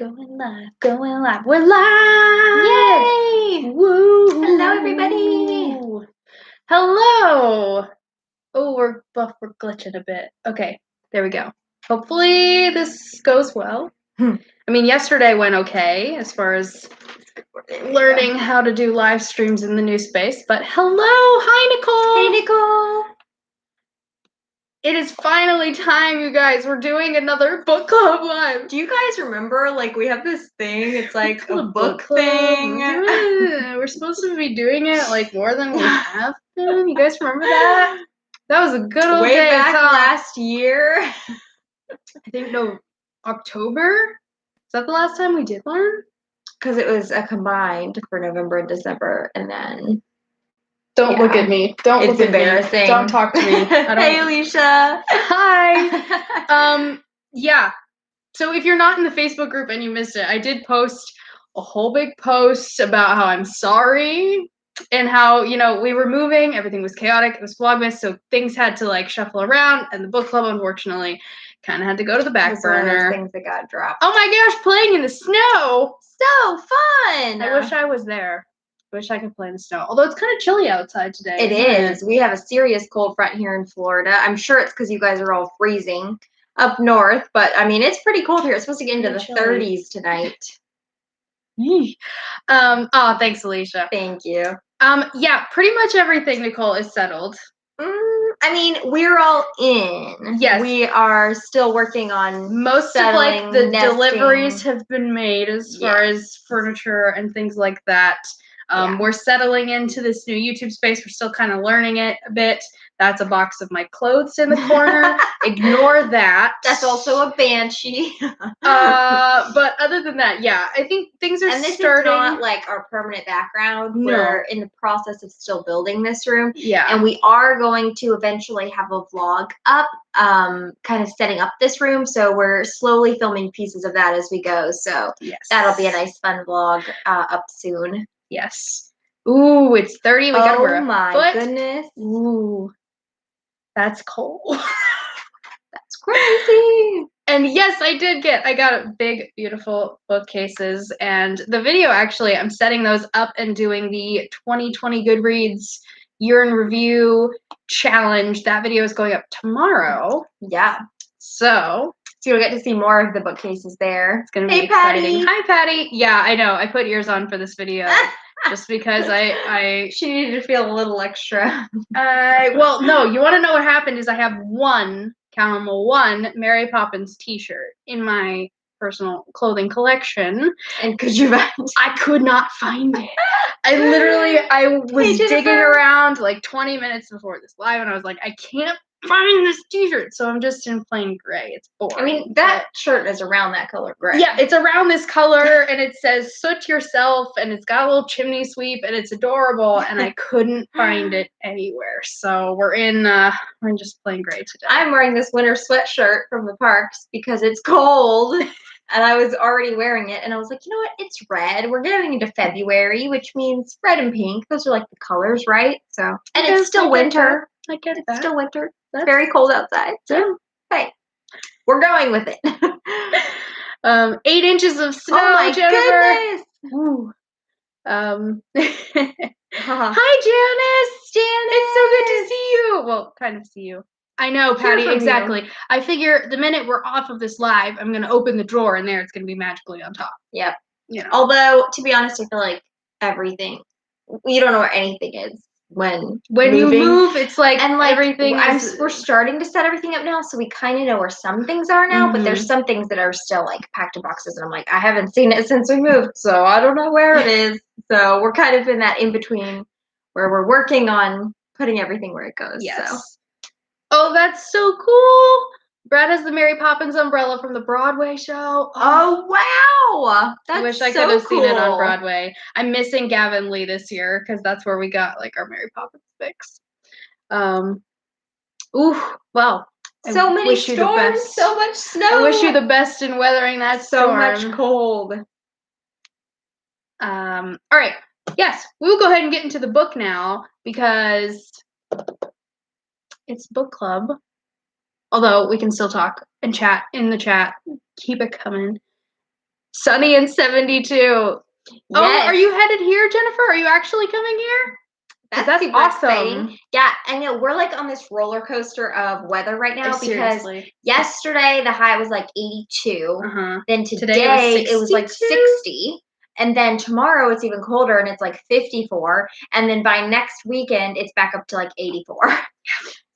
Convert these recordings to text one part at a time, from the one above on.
Going live. We're live! Yay! Woo! Hello, everybody! Hello! Oh, we're glitching a bit. Okay, there we go. Hopefully this goes well. I mean, yesterday went okay as far as learning how to do live streams in the new space, but hello! Hi, Nicole! Hey, Nicole! It is finally time, you guys. We're doing another book club live. Do you guys remember, like, we have this thing, it's like a book club thing. We're supposed to be doing it, like, more than we have been. You guys remember that? That was a good old Way days, back huh? last year. I think, no, October? Is that the last time we did one? Because it was a combined for November and December, and then... Don't look at me. Don't it's look embarrassing. At me. Don't talk to me. I don't... Hey, Alicia. Hi. Yeah. So if you're not in the Facebook group and you missed it, I did post a whole big post about how I'm sorry and how, you know, we were moving, everything was chaotic, it was Vlogmas, so things had to like shuffle around, and the book club, unfortunately, kind of had to go to the back burner. One of those things that got dropped. Oh my gosh, playing in the snow! So fun! I wish I was there. Wish I could play in the snow. Although it's kind of chilly outside today. It is. We have a serious cold front here in Florida. I'm sure it's because you guys are all freezing up north, but I mean, it's pretty cold here. It's supposed to get into the 30s tonight. Thanks, Alicia. Thank you. Yeah, pretty much everything, Nicole, is settled. I mean, we're all in. Yes. We are still working on most settling, of like the nesting. deliveries have been made as far as furniture and things like that. We're settling into this new YouTube space. We're still kind of learning it a bit. That's a box of my clothes in the corner. Ignore that. That's also a banshee. But other than that, yeah, I think things are starting. And this is not like our permanent background. No. We're in the process of still building this room. Yeah. And we are going to eventually have a vlog up, kind of setting up this room. So we're slowly filming pieces of that as we go. So that'll be a nice fun vlog up soon. Yes. Ooh, it's 30. We gotta wear a foot. Oh my goodness. Ooh. That's cold. That's crazy. And yes, I got big, beautiful bookcases. And the video, actually, I'm setting those up and doing the 2020 Goodreads Year in Review Challenge. That video is going up tomorrow. Yeah. So you'll get to see more of the bookcases there. It's going to be exciting. Hi, Patty. Yeah, I know. I put ears on for this video just because she needed to feel a little extra. Well, no, you want to know what happened is I have one Mary Poppins t-shirt in my personal clothing collection. And could you find it? I could not find it. I was digging around like 20 minutes before this live, and I was like, I can't find this t-shirt, so I'm just in plain gray. It's boring. I mean, that shirt is around that color gray. Yeah, it's around this color, and it says "Soot Yourself," and it's got a little chimney sweep, and it's adorable, and I couldn't find it anywhere. So we're in just plain gray today. I'm wearing this winter sweatshirt from the parks because it's cold, and I was already wearing it, and I was like, you know what? It's red. We're getting into February, which means red and pink. Those are like the colors, right? So, and it's still winter. I get that. It's still winter. It's very cold outside. So, hey, we're going with it. 8 inches of snow, oh my Jennifer. Goodness. Ooh. Hi, Janice. It's so good to see you. Well, kind of see you. I know, Patty, exactly. I figure the minute we're off of this live, I'm going to open the drawer, and there it's going to be magically on top. Yep. You know. Although, to be honest, I feel like everything, you don't know where anything is. When you move, it's like, and like everything we're starting to set everything up now, so we kind of know where some things are now, but there's some things that are still like packed in boxes, and I'm like, I haven't seen it since we moved, so I don't know where it is. So we're kind of in that in between where we're working on putting everything where it goes. Yes. So. Oh, that's so cool. Brad has the Mary Poppins umbrella from the Broadway show. Oh, wow. That's I wish I could have seen it on Broadway. I'm missing Gavin Lee this year because that's where we got like our Mary Poppins fix. Well. So many storms, so much snow. I wish you the best in weathering that storm. So much cold. All right. Yes, we'll go ahead and get into the book now because it's book club. Although we can still talk and chat in the chat. Keep it coming. Sunny and 72. Yes. Oh, are you headed here, Jennifer? Are you actually coming here? That's super awesome. exciting. Yeah, I know we're like on this roller coaster of weather right now because yesterday the high was like 82. Then today it was like 60. And then tomorrow it's even colder and it's like 54. And then by next weekend it's back up to like 84.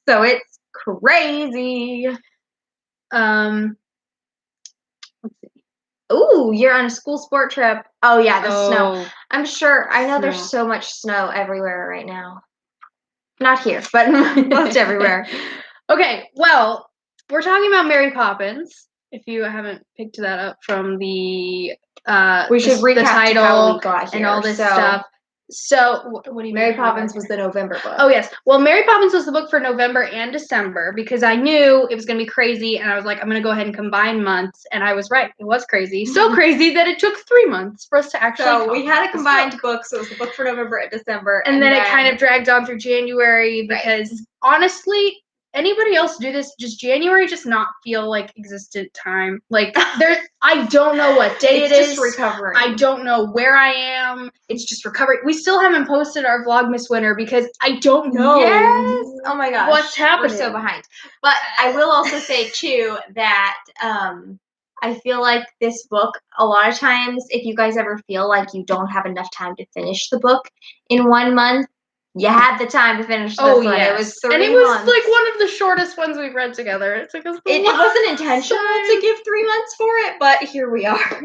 So it's crazy. Let's see. Ooh, you're on a school sport trip. Oh yeah, the snow. I'm sure. I know there's so much snow everywhere right now. Not here, but most everywhere. Okay, well, we're talking about Mary Poppins. If you haven't picked that up from the we should recap the title how we got here and all this stuff. So, what do you Mary Poppins was the November book. Oh, yes. Well, Mary Poppins was the book for November and December because I knew it was going to be crazy, and I was like, I'm going to go ahead and combine months, and I was right. It was crazy. So crazy that it took 3 months for us to actually So, we had a combined book, so it was the book for November and December. And then it kind of dragged on through January because, honestly, anybody else do this? Just January just not feel like existent time. Like I don't know what day it is. It's just recovering. I don't know where I am. It's just recovery. We still haven't posted our Vlogmas winner because I don't know. Yes. Oh my gosh. What's happening? We're so behind. But I will also say too that I feel like this book, a lot of times, if you guys ever feel like you don't have enough time to finish the book in 1 month, you had the time to finish this one. Yes. It was 3 months. And it was like one of the shortest ones we've read together. It took us it wasn't intentional to give 3 months for it, but here we are.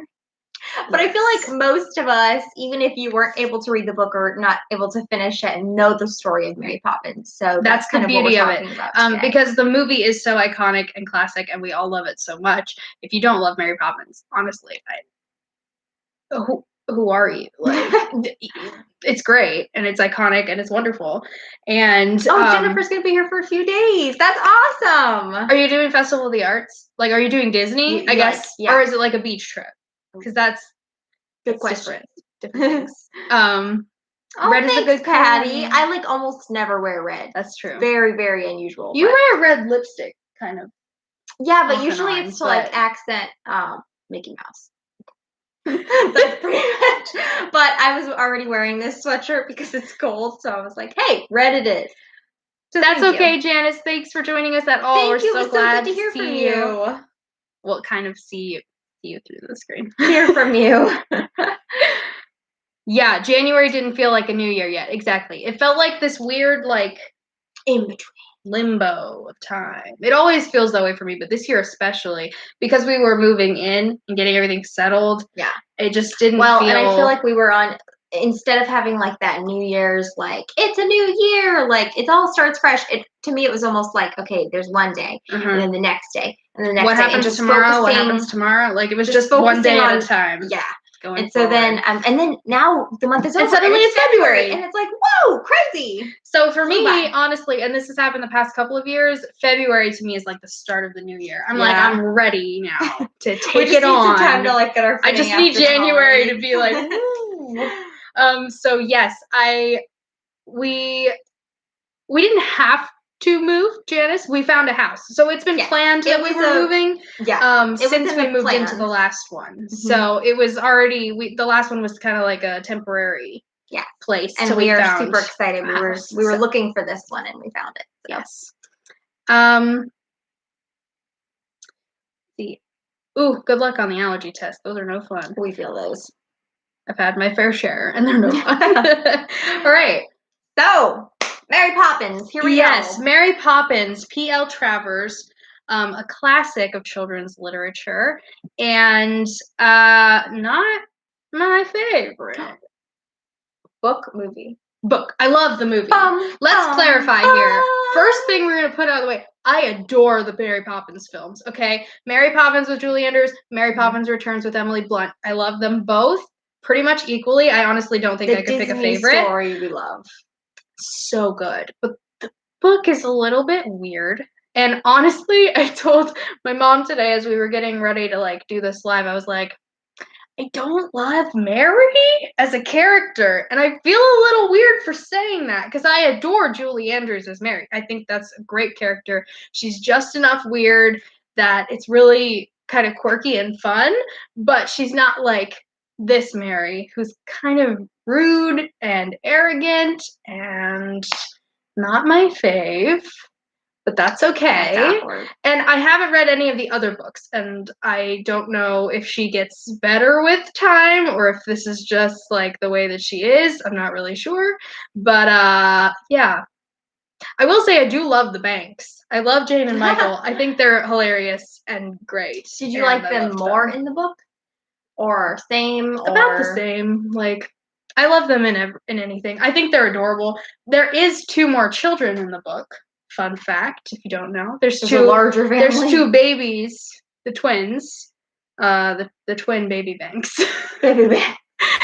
But I feel like most of us, even if you weren't able to read the book or not able to finish it, know the story of Mary Poppins. So that's kind the of beauty what we're of it. about because the movie is so iconic and classic, and we all love it so much. If you don't love Mary Poppins, honestly, who are you? Like, it's great and it's iconic and it's wonderful. And Jennifer's gonna be here for a few days. That's awesome. Are you doing Festival of the Arts? Like, are you doing Disney? I guess, or is it like a beach trip? Because that's good question. Different things. Red is a good Patty. I like almost never wear red. That's true. Very, very unusual. You wear red lipstick, kind of. Yeah, but usually it's to like accent Mickey Mouse. That's pretty much. But I was already wearing this sweatshirt because it's cold, so I was like, "Hey, red it is." So that's okay, Janice. Thanks for joining us at all. Thank you. We're so glad to hear from you. Well, kind of see you through the screen. Hear from you. Yeah, January didn't feel like a new year yet. Exactly. It felt like this weird, like, in between limbo of time. It always feels that way for me, but this year especially, because we were moving in and getting everything settled. Yeah. It just didn't feel... and I feel like we were on, instead of having like that New Year's, like, it's a new year, like, it all starts fresh. To me, it was almost like, okay, there's one day, and then the next day, and the next what day. Happens tomorrow? What happens tomorrow? Like, it was just one day at a time. Yeah. And so then, and then now the month is over, and suddenly it's February, and it's like, whoa, crazy. So for me, honestly, and this has happened the past couple of years, February to me is like the start of the new year. I'm like, I'm ready now to take it on. Some time to like get our. I just need January to be like, woo. So yes, we didn't have to move, Janice. We found a house, so it's been planned that we were moving. Yeah, since we moved into the last one, so it was already the last one was kind of like a temporary place, and we are super excited. We were looking for this one, and we found it. So. Yes. See. Ooh, good luck on the allergy test. Those are no fun. We feel those. I've had my fair share, and they're no fun. All right. So. Mary Poppins, here we go. Yes, Mary Poppins, P.L. Travers, a classic of children's literature, and not my favorite. Movie. Book. I love the movie. Let's clarify here. First thing we're going to put out of the way, I adore the Mary Poppins films, okay? Mary Poppins with Julie Andrews, Mary Poppins Returns with Emily Blunt. I love them both pretty much equally. I honestly don't think I could pick a favorite. The story we love. So good, but the book is a little bit weird, and honestly, I told my mom today as we were getting ready to like do this live, I was like, I don't love Mary as a character, and I feel a little weird for saying that because I adore Julie Andrews as Mary. I think that's a great character. She's just enough weird that it's really kind of quirky and fun, but she's not like this Mary, who's kind of rude and arrogant and not my fave. But that's okay. And I haven't read any of the other books, and I don't know if she gets better with time or if this is just like the way that she is. I'm not really sure. But yeah. I will say I do love the Banks. I love Jane and Michael. I think they're hilarious and great. Did you like them more in the book? Or same? About the same. Like, I love them in anything. I think they're adorable. There is 2 more children in the book. Fun fact, if you don't know, there's a larger family. There's 2 babies, the twins, the twin baby Banks. Baby Banks.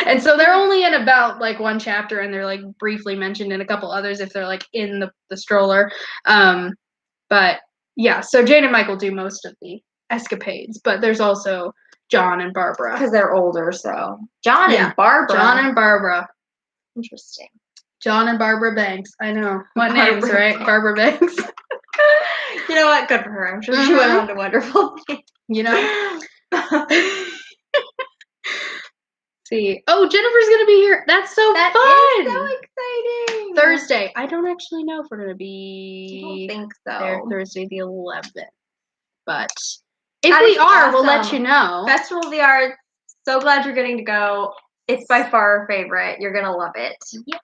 And so they're only in about like 1 chapter, and they're like briefly mentioned in a couple others if they're like in the stroller. But yeah, so Jane and Michael do most of the escapades, but there's also John and Barbara because they're older. So John and Barbara. Interesting. John and Barbara Banks. I know. What names, right? Barbara Banks. You know what? Good for her. I'm sure she went on to wonderful things. You know? See. Oh, Jennifer's going to be here. That's so fun. That is so exciting. Thursday. I don't actually know if we're going to be I don't think so. there Thursday the 11th. But if we are, we'll let you know. Festival of the Arts. So glad you're getting to go. It's by far our favorite. You're going to love it. Yep.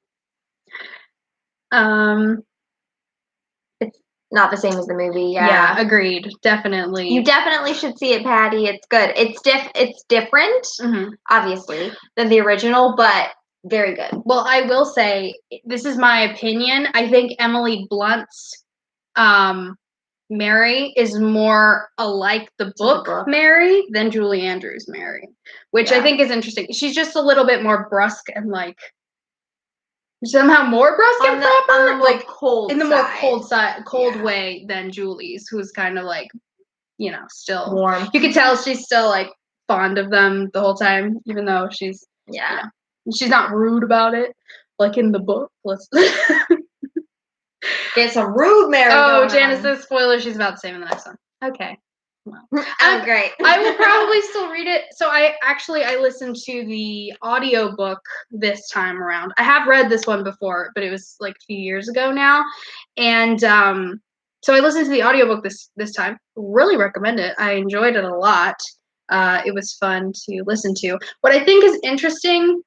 It's not the same as the movie. Yeah, agreed. Definitely. You definitely should see it, Patty. It's good. It's different, obviously, than the original, but very good. Well, I will say, this is my opinion. I think Emily Blunt's Mary is more alike the book Mary than Julie Andrews' Mary, which I think is interesting. She's just a little bit more brusque and like somehow more brusque and proper, on the more like cold in the side. more cold way than Julie's, who's kind of like, you know, still warm. You can tell she's still like fond of them the whole time, even though she's she's not rude about it, like in the book. Let's get some rude Mary. Oh, Janice says spoiler. She's about the same in the next one. Okay. Well, great. I will probably still read it. So I listened to the audiobook this time around. I have read this one before, but it was like a few years ago now. And so I listened to the audiobook this time. Really recommend it. I enjoyed it a lot. It was fun to listen to. What I think is interesting,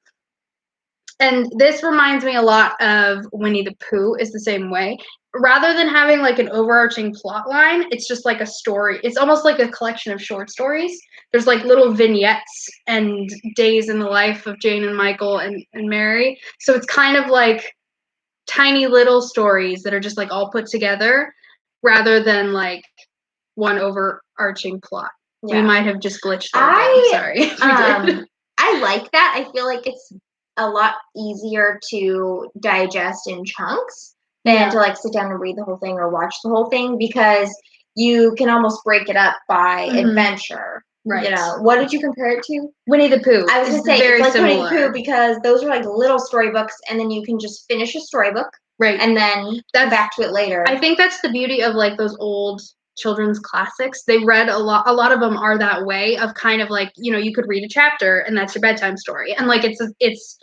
and this reminds me a lot of Winnie the Pooh, is the same way. Rather than having like an overarching plot line, it's just like a story. It's almost like a collection of short stories. There's like little vignettes and days in the life of Jane and Michael and Mary. So it's kind of like tiny little stories that are just like all put together rather than like one overarching plot. Yeah. We might have just glitched there. I'm sorry. I like that. I feel like it's a lot easier to digest in chunks than to like sit down and read the whole thing or watch the whole thing, because you can almost break it up by adventure. Right. You know, what did you compare it to? Winnie the Pooh. I was going to say, it's like Winnie the Pooh, because those are like little storybooks, and then you can just finish a storybook. Right. And then come back to it later. I think that's the beauty of like those old children's classics. They read a lot of them are that way, of kind of like, you know, you could read a chapter and that's your bedtime story, and like it's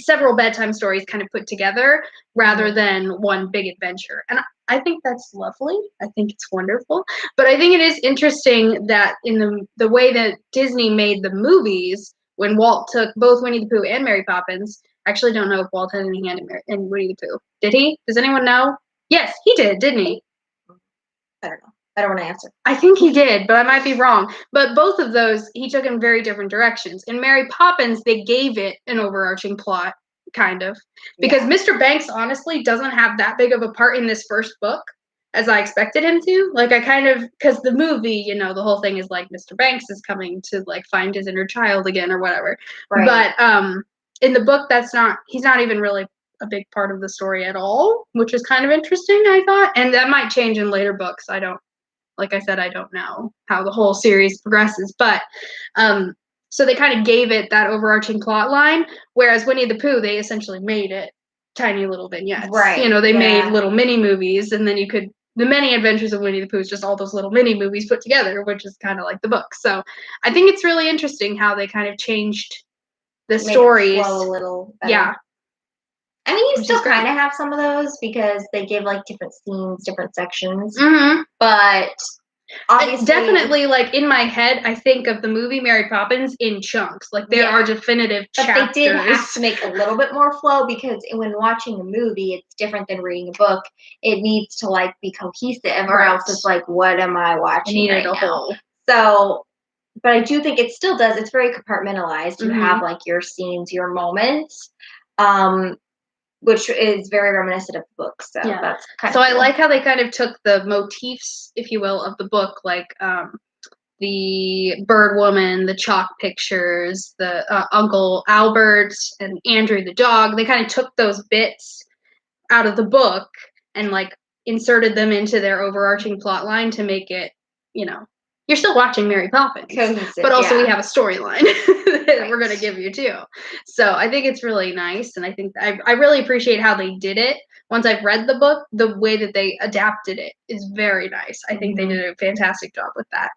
several bedtime stories kind of put together rather than one big adventure. And I think that's lovely. I think it's wonderful. But I think it is interesting that in the way that Disney made the movies, when Walt took both Winnie the Pooh and Mary Poppins, I actually don't know if Walt had any hand in Winnie the Pooh. Did he? Does anyone know? Yes, he did, didn't he? I don't know. I don't want to answer. I think he did, but I might be wrong. But both of those, he took in very different directions. In Mary Poppins, they gave it an overarching plot, kind of. Because Mr. Banks, honestly, doesn't have that big of a part in this first book as I expected him to. Like, I kind of, because the movie, you know, the whole thing is like Mr. Banks is coming to, like, find his inner child again or whatever. Right. But in the book, he's not even really a big part of the story at all, which is kind of interesting, I thought. And that might change in later books. Like I said, I don't know how the whole series progresses, but so they kind of gave it that overarching plot line, whereas Winnie the Pooh, they essentially made it tiny little vignettes. Right. You know, they made little mini movies, and then you could The Many Adventures of Winnie the Pooh is just all those little mini movies put together, which is kind of like the book. So I think it's really interesting how they kind of changed the stories. Flow a little better. Yeah. I mean, you still kind of have some of those because they give like different scenes, different sections. Mm-hmm. But obviously, definitely, like in my head, I think of the movie Mary Poppins in chunks. Like there are definitive chapters. But they did have to make a little bit more flow because when watching a movie, it's different than reading a book. It needs to like be cohesive, or else it's like, what am I watching right now? Whole. So, but I do think it still does. It's very compartmentalized. You have like your scenes, your moments. Which is very reminiscent of the book. So that's kind of cool. I like how they kind of took the motifs, if you will, of the book, like the bird woman, the chalk pictures, the Uncle Albert and Andrew the dog. They kind of took those bits out of the book and like inserted them into their overarching plot line to make it, you know, you're still watching Mary Poppins, but also we have a storyline that we're going to give you too. So I think it's really nice. And I think I really appreciate how they did it. Once I've read the book, the way that they adapted it is very nice. I think they did a fantastic job with that.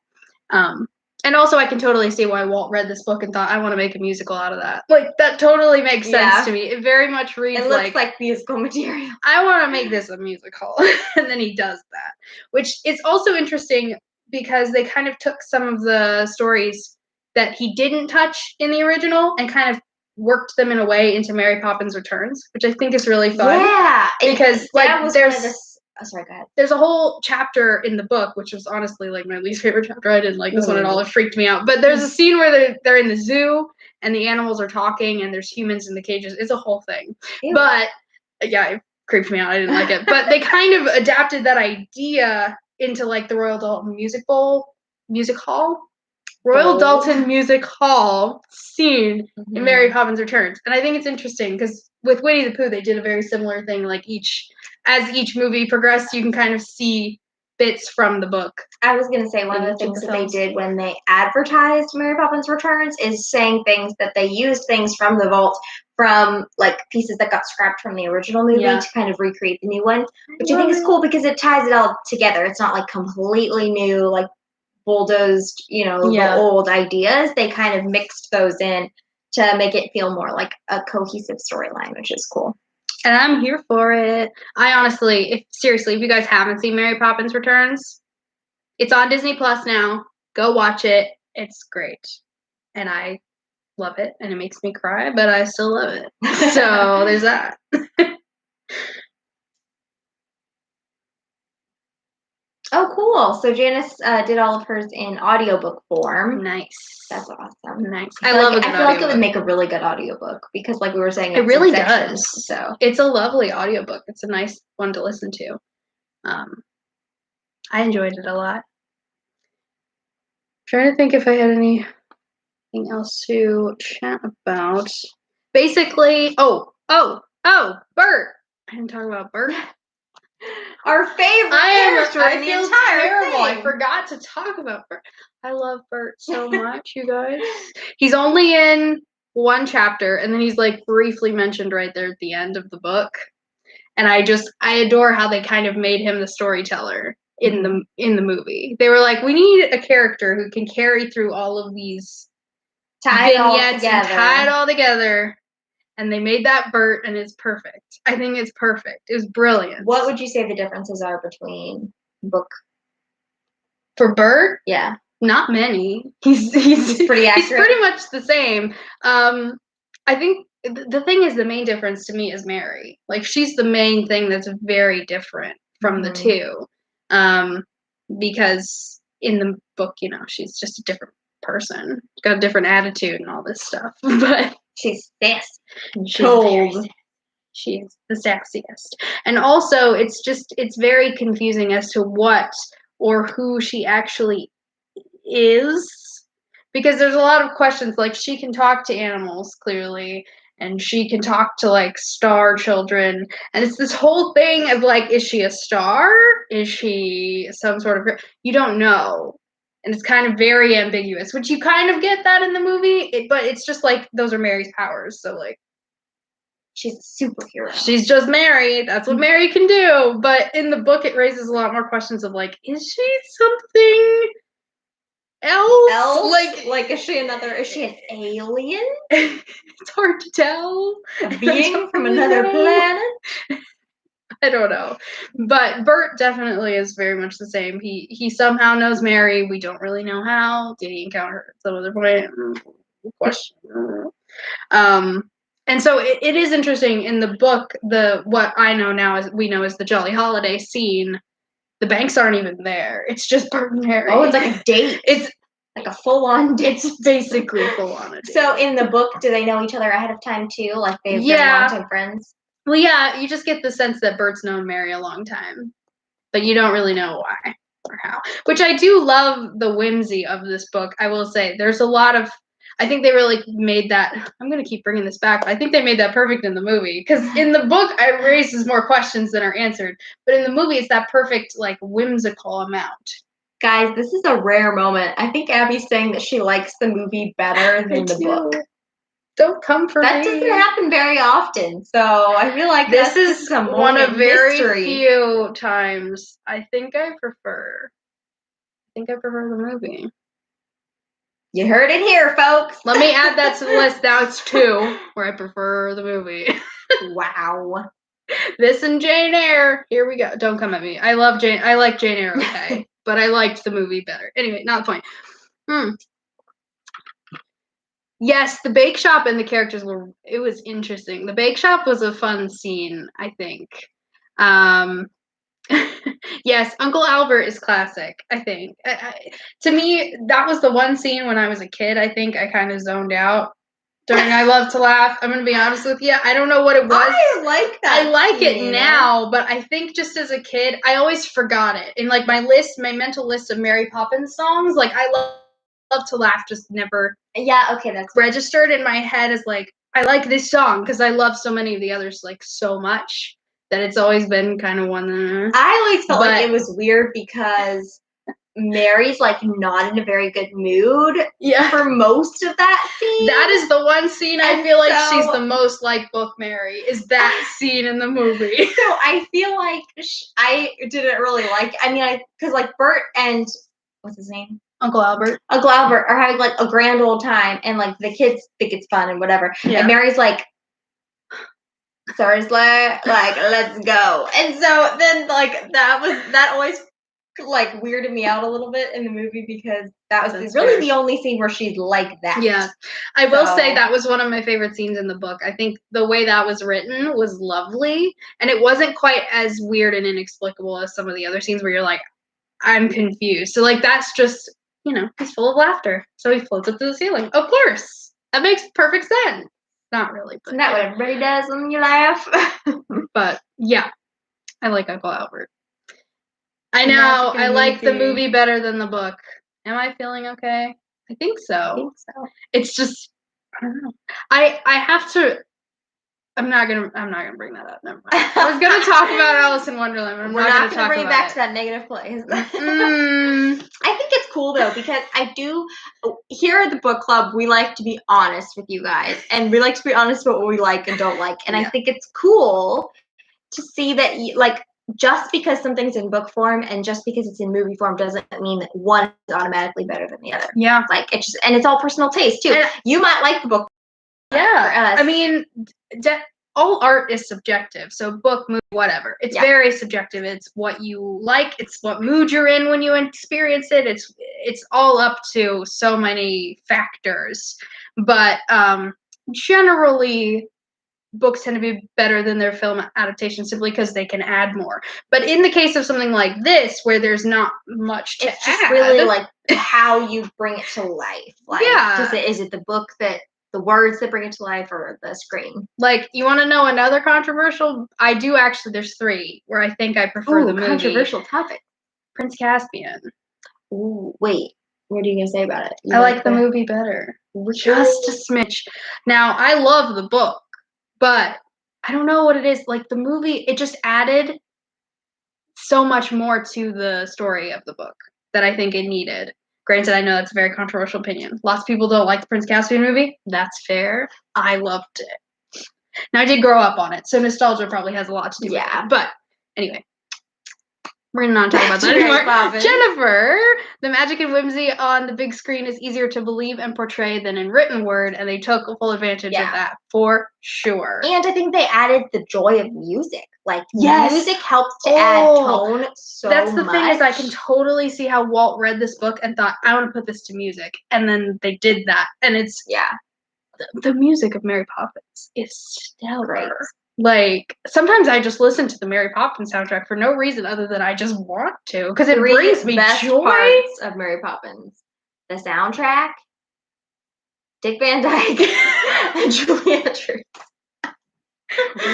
And also I can totally see why Walt read this book and thought, I want to make a musical out of that. Like that totally makes sense to me. It very much reads it looks like musical material. I want to make this a musical. And then he does that, which is also interesting because they kind of took some of the stories that he didn't touch in the original and kind of worked them in a way into Mary Poppins Returns, which I think is really fun. Yeah, because like sorry, go ahead. There's a whole chapter in the book, which was honestly like my least favorite chapter. I didn't like this one at all. It freaked me out. But there's a scene where they're in the zoo and the animals are talking and there's humans in the cages. It's a whole thing. Ew. But yeah, it creeped me out. I didn't like it. But they kind of adapted that idea into like the Royal Dalton Music Hall scene in Mary Poppins Returns. And I think it's interesting because with Winnie the Pooh, they did a very similar thing. Like as each movie progressed, you can kind of see bits from the book. I was going to say one of the things that they did when they advertised Mary Poppins Returns is saying things that they used things from the vault, from like pieces that got scrapped from the original movie to kind of recreate the new one, which I think is cool because it ties it all together. It's not like completely new, like bulldozed, the old ideas. They kind of mixed those in to make it feel more like a cohesive storyline, which is cool. And I'm here for it. I honestly, if you guys haven't seen Mary Poppins Returns, it's on Disney Plus now. Go watch it. It's great. And I love it. And it makes me cry, but I still love it. So there's that. Oh, cool. So Janice did all of hers in audiobook form. Nice. That's awesome. Nice. I feel like it would make a really good audiobook because like we were saying, it really does. So it's a lovely audiobook. It's a nice one to listen to. I enjoyed it a lot. I'm trying to think if I had anything else to chat about. Basically, Bert. I didn't talk about Bert. Our favorite character in the entire terrible. thing. I forgot to talk about Bert. I love Bert so much, you guys. He's only in one chapter, and then he's like briefly mentioned right there at the end of the book. And I adore how they kind of made him the storyteller in the movie. They were like, we need a character who can carry through all of these vignettes and tie it all together. And they made that Bert, and it's perfect. I think it's perfect. It was brilliant. What would you say the differences are between book? For Bert? Yeah. Not many. He's pretty accurate. He's pretty much the same. I think the thing is, the main difference to me is Mary. Like, she's the main thing that's very different from the two. Because in the book, she's just a different person. She's got a different attitude and all this stuff. But she's sassy. She is the sassiest. And also, it's very confusing as to what or who she actually is. Because there's a lot of questions, like she can talk to animals, clearly, and she can talk to, like, star children. And it's this whole thing of, like, is she a star? Is she some sort of... You don't know. And it's kind of very ambiguous, which you kind of get that in the movie, but it's just like, those are Mary's powers, so, like, she's a superhero. She's just Mary. That's what Mary can do. But in the book, it raises a lot more questions of like, is she something else? Like, is she an alien? It's hard to tell. A being from another planet? I don't know. But Bert definitely is very much the same. He somehow knows Mary. We don't really know how. Did he encounter her at some other point? Question. And so it is interesting in the book. What I know now is we know is the Jolly Holiday scene. The Banks aren't even there. It's just Bert and Mary. Oh, it's like a date. It's like a full-on date. It's basically full-on a date. So in the book, do they know each other ahead of time too? Like they've been long-time friends? Well, yeah, you just get the sense that Bert's known Mary a long time, but you don't really know why or how. Which I do love the whimsy of this book. I will say there's a lot of. I think they really made that. I'm gonna keep bringing this back, but I think they made that perfect in the movie because in the book it raises more questions than are answered, but in the movie it's that perfect like whimsical amount. Guys, this is a rare moment. I think Abby's saying that she likes the movie better than the book. Don't come for that me. That doesn't happen very often, so I feel like this is one of very mystery. Few times. I think I prefer the movie. You heard it here, folks. Let me add that to the list. Now it's 2 where I prefer the movie. Wow. This and Jane Eyre. Here we go. Don't come at me. I like Jane Eyre, okay, but I liked the movie better. Anyway, not the point. Yes, the bake shop and the characters it was interesting. The bake shop was a fun scene, I think. Yes, Uncle Albert is classic, I think. To me, that was the one scene when I was a kid, I think I kind of zoned out during I Love to Laugh. I'm going to be honest with you. I don't know what it was. I like that. I like it now, but I think just as a kid, I always forgot it. In like my mental list of Mary Poppins songs, like I Love to Laugh just never that's registered in my head as like I like this song because I love so many of the others like so much that it's always been kind of one. I always felt like it was weird because Mary's like not in a very good mood for most of that scene. That is the one scene I feel like she's the most like book Mary is that scene in the movie. So I feel like I didn't really like. I mean, because like Bert and what's his name? Uncle Albert are having like a grand old time, and like the kids think it's fun and whatever. Yeah. And Mary's like, Thursday, like let's go. And so then like that always like weirded me out a little bit in the movie because that was really the only scene where she's like that. Yeah, I will say that was one of my favorite scenes in the book. I think the way that was written was lovely, and it wasn't quite as weird and inexplicable as some of the other scenes where you're like, I'm confused. So like that's just. He's full of laughter, so he floats up to the ceiling. Of course, that makes perfect sense. Not really, but isn't that what everybody does when you laugh? But yeah, I like Uncle Albert. I know I like the movie better than the book. Am I feeling okay? I think so. It's just I don't know. I have to. I'm not gonna bring that up. Never mind. I was gonna talk about Alice in Wonderland, but we're not gonna bring it back to that negative place. I think it's cool though because here at the book club we like to be honest with you guys, and we like to be honest about what we like and don't like. And I think it's cool to see that just because something's in book form and just because it's in movie form doesn't mean that one is automatically better than the other. Yeah, like it's all personal taste too. You might like the book. Yeah, I mean, all art is subjective. So book, movie, whatever. It's very subjective. It's what you like. It's what mood you're in when you experience it. It's all up to so many factors. But generally, books tend to be better than their film adaptation simply because they can add more. But in the case of something like this, where there's not much to add, it's just really like how you bring it to life. Like, is it the book that the words that bring it to life or the screen? Like, you want to know another controversial? I do actually. There's 3 where I think I prefer the movie. Controversial topic. Prince Caspian. Ooh, wait. What are you gonna say about it? I like the movie better. Just a smidge. Now, I love the book, but I don't know what it is. Like the movie, it just added so much more to the story of the book that I think it needed. Granted, I know that's a very controversial opinion. Lots of people don't like the Prince Caspian movie. That's fair. I loved it. Now, I did grow up on it, so nostalgia probably has a lot to do with Yeah. it. But anyway, we're not talking about that anymore. Jennifer, the magic and whimsy on the big screen is easier to believe and portray than in written word, and they took full advantage of that for sure. And I think they added the joy of music. Like, music helped to add tone so much. That's the thing is I can totally see how Walt read this book and thought, I want to put this to music. And then they did that. And it's, the music of Mary Poppins is stellar. Great. Like, sometimes I just listen to the Mary Poppins soundtrack for no reason other than I just want to, because it brings me joy. Parts of Mary Poppins: the soundtrack, Dick Van Dyke, and Julie Andrews.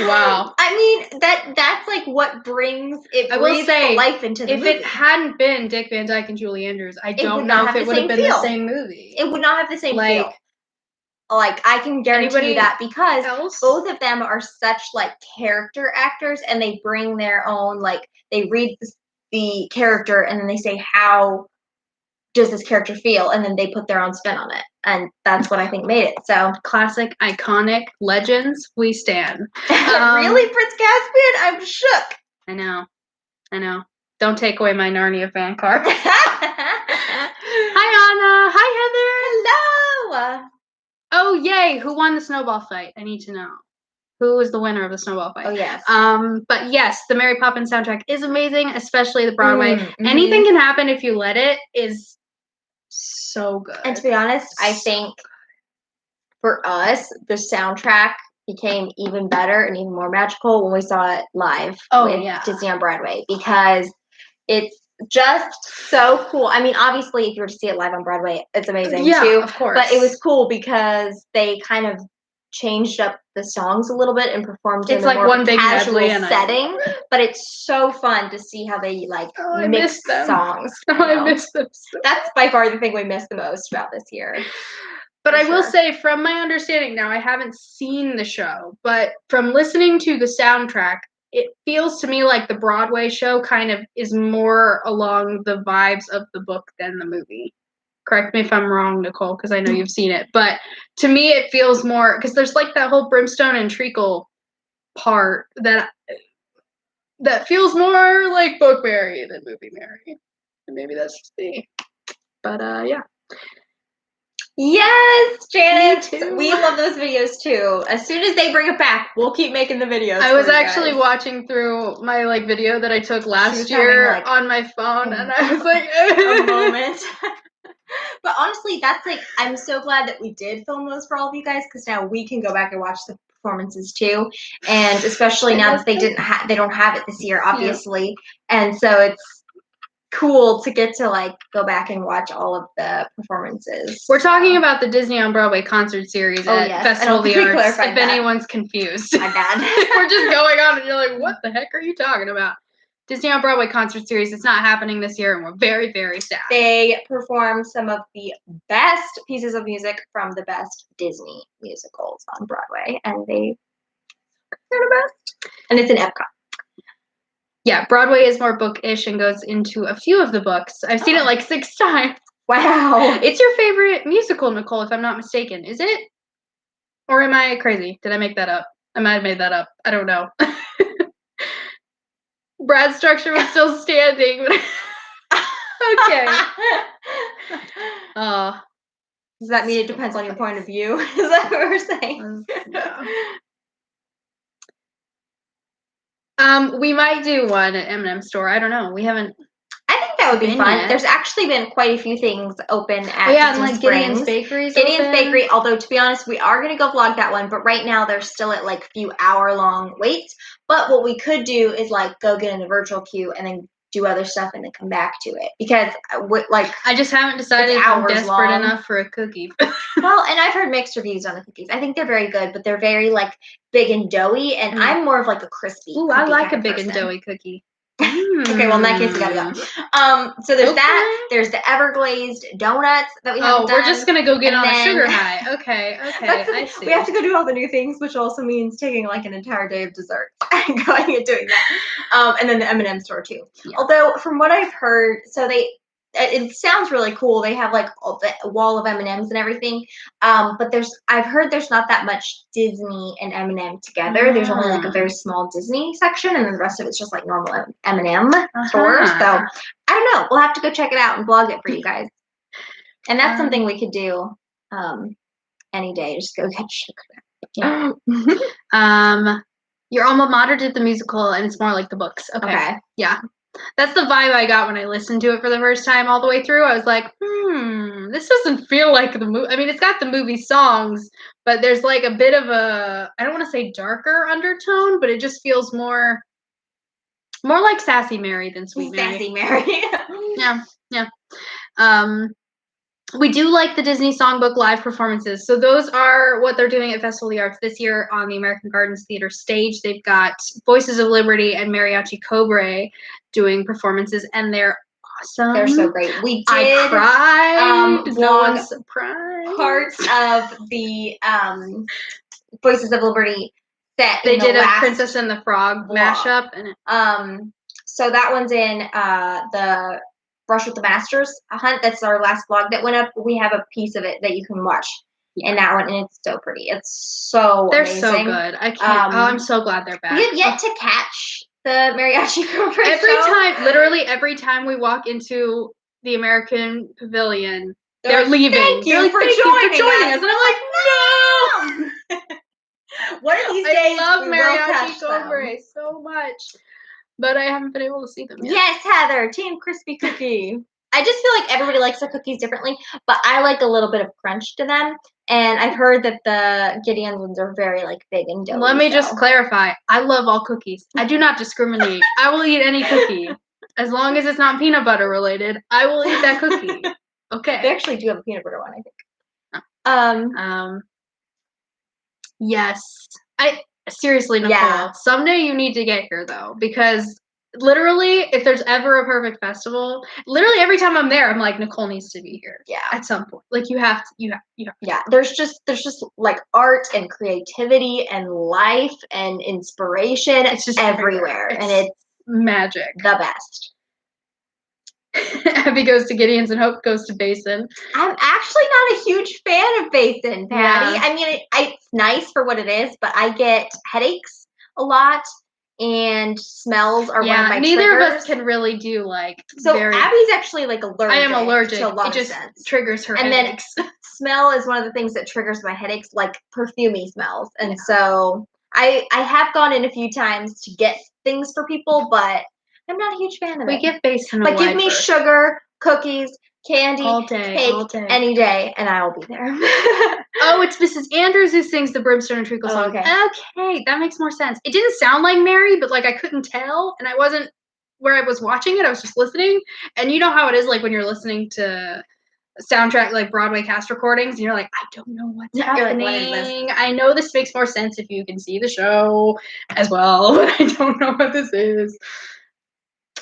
Wow. I mean, that's like what brings it. I will say, life into the movie. If it hadn't been Dick Van Dyke and Julie Andrews, I don't know if it would have been the same movie. It would not have the same feel. Like, I can guarantee you that, because both of them are such, like, character actors, and they bring their own, like, they read the character, and then they say, how does this character feel? And then they put their own spin on it. And that's what I think made it. So, classic, iconic, legends, we stand. Really, Prince Caspian? I'm shook. I know. Don't take away my Narnia fan card. Hi, Anna. Hi, Heather. Hello. Oh, yay. Who won the snowball fight? I need to know. Who was the winner of the snowball fight? Oh, yes. But yes, the Mary Poppins soundtrack is amazing, especially the Broadway. Anything Can Happen If You Let It is so good. And to be honest, I think for us, the soundtrack became even better and even more magical when we saw it live with Disney on Broadway, because it's just so cool. I mean, obviously, if you were to see it live on Broadway, it's amazing too. Of course. But it was cool because they kind of changed up the songs a little bit and performed in a more one big casual setting. But it's so fun to see how they mix songs. I miss them. That's by far the thing we miss the most about this year. But I will say, from my understanding now, I haven't seen the show, but from listening to the soundtrack, it feels to me like the Broadway show kind of is more along the vibes of the book than the movie. Correct me if I'm wrong, Nicole, because I know you've seen it. But to me, it feels more, because there's like that whole brimstone and treacle part that feels more like book Mary than movie Mary. And maybe that's just me. But yeah. Yes, Janet. We love those videos too. As soon as they bring it back, we'll keep making the videos. I was actually watching through my video that I took last year on my phone, and I was like, a moment. But honestly, that's I'm so glad that we did film those for all of you guys, because now we can go back and watch the performances too, and especially now that they don't have it this year, obviously, and so it's cool to get to go back and watch all of the performances. We're talking about the Disney on Broadway concert series at Festival of the Arts, if anyone's confused. My bad. We're just going on and you're like, what the heck are you talking about? Disney on Broadway concert series, it's not happening this year, and we're very, very sad. They perform some of the best pieces of music from the best Disney musicals on Broadway, and they're the best. And it's in Epcot. Yeah, Broadway is more bookish and goes into a few of the books. I've seen it 6 times. Wow. It's your favorite musical, Nicole, if I'm not mistaken. Is it? Or am I crazy? Did I make that up? I might have made that up. I don't know. Brad's structure was still standing. Okay. Does that mean it depends on your point of view? Is that what we're saying? Yeah. We might do one at M&M store. I don't know. We haven't. I think that would be fun. Yet. There's actually been quite a few things open at Disney Gideon's Bakery. Gideon's Bakery. Although to be honest, we are gonna go vlog that one, but right now they're still at few hour-long waits. But what we could do is go get in the virtual queue and then do other stuff and then come back to it, because I just haven't decided if I'm desperate enough for a cookie. Well, and I've heard mixed reviews on the cookies. I think they're very good, but they're very big and doughy, and I'm more of a crispy. Ooh, I like a big and doughy cookie. Okay, well in that case we gotta go. So there's that. There's the Everglazed donuts that we haven't done. We're just gonna go get on a sugar high. Okay, I see. We have to go do all the new things, which also means taking an entire day of dessert and going and doing that. And then the M&M store too. Yeah. Although from what I've heard, so it sounds really cool. They have like the wall of M&Ms and everything. But I've heard there's not that much Disney and M&M together. There's only like a very small Disney section, and then the rest of it's just like normal M&M stores. So I don't know. We'll have to go check it out and vlog it for you guys. And that's something we could do any day. Just go get sugar. Yeah. Your alma mater did the musical, and it's more like the books. Okay. Yeah. That's the vibe I got when I listened to it for the first time all the way through. I was like, this doesn't feel like the movie. I mean, it's got the movie songs, but there's like a bit of a, I don't want to say darker undertone, but it just feels more like Sassy Mary than Sweet Mary. Sassy Mary. Yeah. We do like the Disney Songbook live performances. So those are what they're doing at Festival of the Arts this year on the American Gardens Theater stage. They've got Voices of Liberty and Mariachi Cobre doing performances, and they're awesome. They're so great. We did. I cried. Vlog parts of the Voices of Liberty set. They did a Princess and the Frog mashup, and so that one's in the Brush with the Masters hunt. That's our last vlog that went up. We have a piece of it that you can watch in that one, and it's so pretty. It's so amazing. So good. I can't. I'm so glad they're back. We have yet to catch the Mariachi Cobre Literally every time we walk into the American Pavilion, they're leaving. Thank you for joining us. And I'm like, no. One of these days, I love Mariachi Cobre so much. But I haven't been able to see them yet. Yes, Heather, Team Crispy Cookie. I just feel like everybody likes their cookies differently, but I like a little bit of crunch to them. And I've heard that the Gideon ones are very like big and doughy. Let me just clarify. I love all cookies. I do not discriminate. I will eat any cookie. As long as it's not peanut butter related, I will eat that cookie. Okay. They actually do have a peanut butter one, I think. Yes. Seriously, Nicole, someday you need to get here, though, because literally, if there's ever a perfect festival, literally every time I'm there, I'm like, Nicole needs to be here. Yeah. At some point. Like, you have to. Yeah, there's just like art and creativity and life and inspiration. It's just everywhere. And it's magic. The best. Abby goes to Gideon's and Hope goes to Basin. I'm actually not a huge fan of Basin, Patty. Yeah. I mean, it's nice for what it is, but I get headaches a lot, and smells are one of my neither triggers. of us can really do like. So Abby's actually like allergic. I am allergic. To a lot it just of scents. Triggers her headaches. Then smell is one of the things that triggers my headaches, like perfumey smells. And so I have gone in a few times to get things for people, but I'm not a huge fan of it. We give Basin a But give me sugar, cookies, candy, all day, cake, any day, and I will be there. Oh, it's Mrs. Andrews who sings the Brimstone and Treacle song. Okay, that makes more sense. It didn't sound like Mary, but like I couldn't tell, and I wasn't where I was watching it. I was just listening, and you know how it is, like when you're listening to soundtrack, like Broadway cast recordings, and you're like, I don't know what's happening. Like, what is this? I know this makes more sense if you can see the show as well, but I don't know what this is.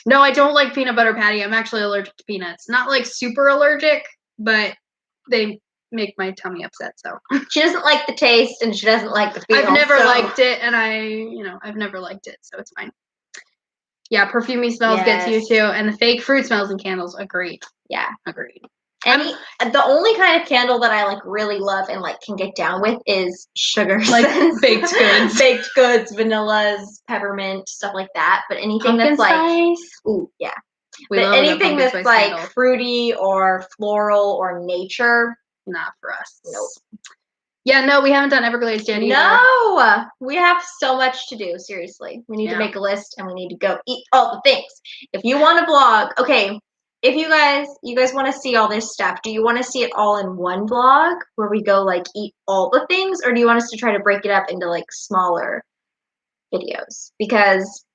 No, I don't like peanut butter patty. I'm actually allergic to peanuts. Not like super allergic, but they make my tummy upset. So she doesn't like the taste, and she doesn't like the feel. I've never liked it, and I've never liked it, so it's fine. Yeah, perfumey smells gets you too, and the fake fruit smells and candles. Agreed. Yeah, agreed. The only kind of candle that I like really love and like can get down with is sugar, like baked goods, vanillas, peppermint, stuff like that. But anything pumpkin that's like, spice. Ooh, yeah. But anything that's like candle. Fruity or floral or nature, not for us. Nope. Yeah, no, we haven't done Everglades yet either. No, we have so much to do. Seriously, we need to make a list, and we need to go eat all the things. If you want to vlog, okay. If you guys want to see all this stuff, do you want to see it all in one vlog where we go like eat all the things, or do you want us to try to break it up into like smaller videos? Because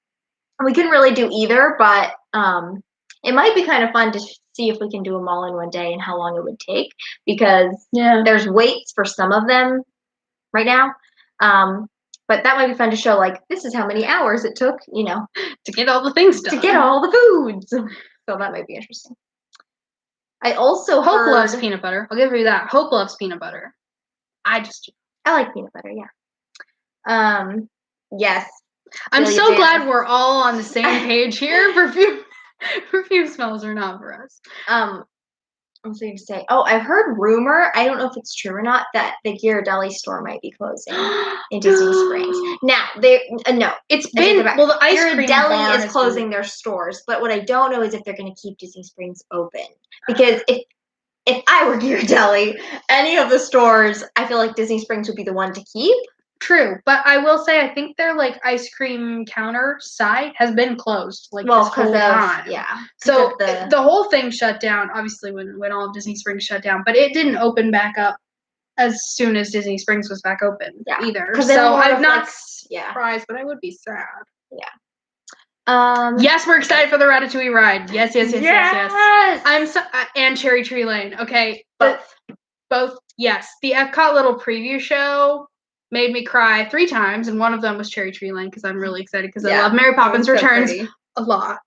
we couldn't really do either, but it might be kind of fun to see if we can do them all in one day and how long it would take, because there's waits for some of them right now. But that might be fun to show, like, this is how many hours it took, to get all the things done. To get all the foods. So that might be interesting. I also Hope loves peanut butter. I'll give you that. Hope loves peanut butter. I like peanut butter, yeah. Yes. I'm so glad we're all on the same page here. Perfume smells are not for us. I was going to say, I've heard rumor, I don't know if it's true or not, that the Ghirardelli store might be closing in Disney Springs. Now, no. It's been, well, the ice cream bar Ghirardelli is has closing been... their stores, but what I don't know is if they're going to keep Disney Springs open. Because if I were Ghirardelli, any of the stores, I feel like Disney Springs would be the one to keep. True, but I will say I think their like ice cream counter side has been closed like this whole time. Yeah. So the whole thing shut down. Obviously, when all of Disney Springs shut down, but it didn't open back up as soon as Disney Springs was back open either. So I'm not surprised, but I would be sad. Yeah. Yes, we're excited for the Ratatouille ride. Yes. I'm so and Cherry Tree Lane. Okay, both. Yes, the Epcot little preview show made me cry 3 times, and one of them was Cherry Tree Lane because I'm really excited because I love Mary Poppins Returns a lot.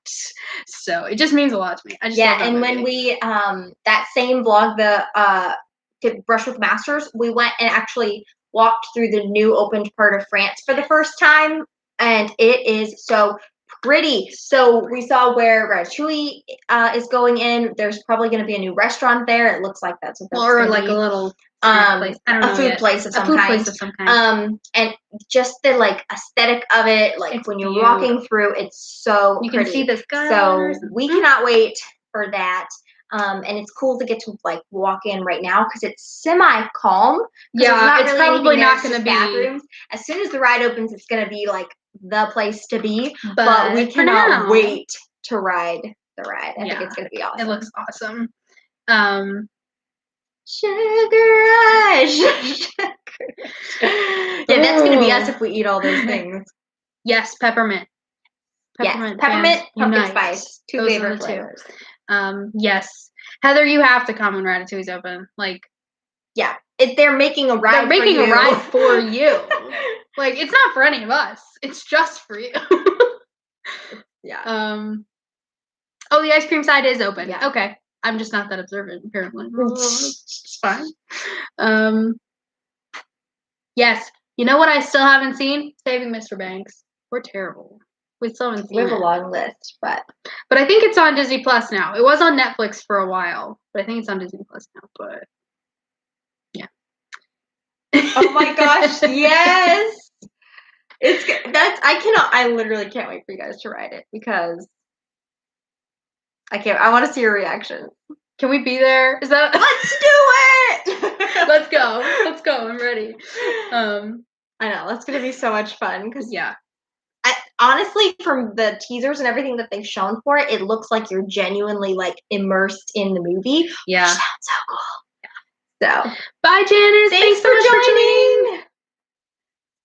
So it just means a lot to me. I just love that and movie. when we that same vlog, the Brush with Masters, we went and actually walked through the new opened part of France for the first time, and it is so pretty. So we saw where Ratatouille is going in. There's probably going to be a new restaurant there. It looks like that's what that's or like be. A little place. I don't know a food yet. place of some Place of some kind. And just the like aesthetic of it, like it's when you're walking through, it's so you pretty. Can see the sky. So we cannot wait for that. And it's cool to get to like walk in right now because it's semi-calm. Yeah, it's really probably not going to be bathrooms. As soon as the ride opens, it's going to be like the place to be. But we cannot wait to ride the ride. I think it's going to be awesome. It looks awesome. Sugar Rush. Yeah, that's going to be us if we eat all those things. Yes, peppermint. Peppermint, pumpkin spice. 2 favorite flavors. Yes. Heather, you have to come when Ratatouille's open. Like, yeah, they're making a ride. They're making a ride for you. Like, it's not for any of us. It's just for you. Yeah. Oh, the ice cream side is open. Yeah. Okay. I'm just not that observant, apparently. It's fine. Yes. You know what I still haven't seen? Saving Mr. Banks. We're terrible. We still haven't seen it. We have a long list, but I think it's on Disney Plus now. It was on Netflix for a while, but I think it's on Disney Plus now. But yeah. Oh my gosh, yes! I literally can't wait for you guys to ride it because I want to see your reaction. Can we be there? Is that? Let's do it! Let's go. I'm ready. I know that's gonna be so much fun because honestly, from the teasers and everything that they've shown for it, it looks like you're genuinely like immersed in the movie. Yeah, which sounds so cool. So, bye, Janice. Thanks for joining.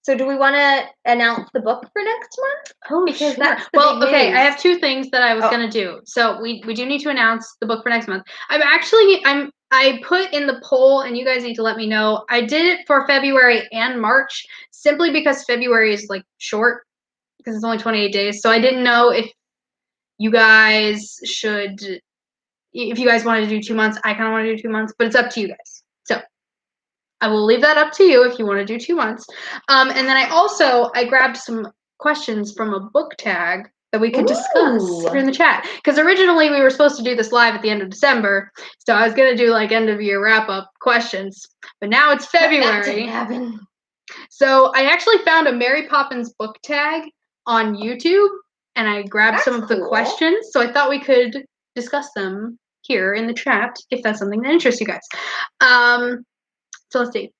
So, do we want to announce the book for next month? Oh, because that's the big news. I have 2 things that I was gonna do. So we do need to announce the book for next month. I put in the poll, and you guys need to let me know. I did it for February and March simply because February is like short because it's only 28 days. So I didn't know if you guys wanted to do 2 months. I kind of want to do 2 months, but it's up to you guys. So I will leave that up to you if you want to do 2 months. And then I grabbed some questions from a book tag that we could discuss here in the chat. Because originally we were supposed to do this live at the end of December. So I was going to do like end of year wrap up questions. But now it's February. That didn't happen. So I actually found a Mary Poppins book tag on YouTube. And I grabbed some of the questions. So I thought we could discuss them here in the chat if that's something that interests you guys. So let's see.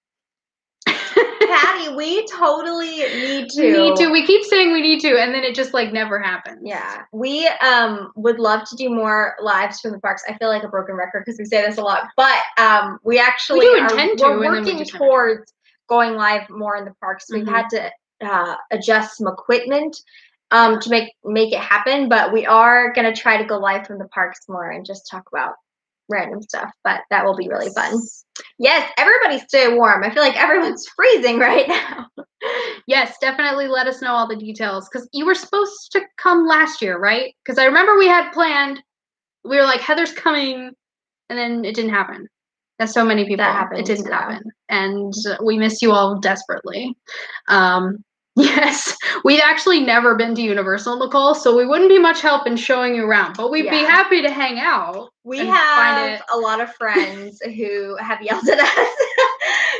Patty, we totally need to. We keep saying we need to, and then it just like never happens. Yeah. We would love to do more lives from the parks. I feel like a broken record because we say this a lot, but we actually we're working towards going live more in the parks. So we've had to adjust some equipment to make it happen, but we are gonna try to go live from the parks more and just talk about random stuff, but that will be really fun. Yes, everybody stay warm. I feel like everyone's freezing right now. Yes, definitely let us know all the details because you were supposed to come last year, right? Because I remember we had planned, we were like, Heather's coming, and then it didn't happen. As so many people, it didn't happen. And we miss you all desperately. Yes, we've actually never been to Universal, Nicole, so we wouldn't be much help in showing you around, but we'd be happy to hang out. We have a lot of friends who have yelled at us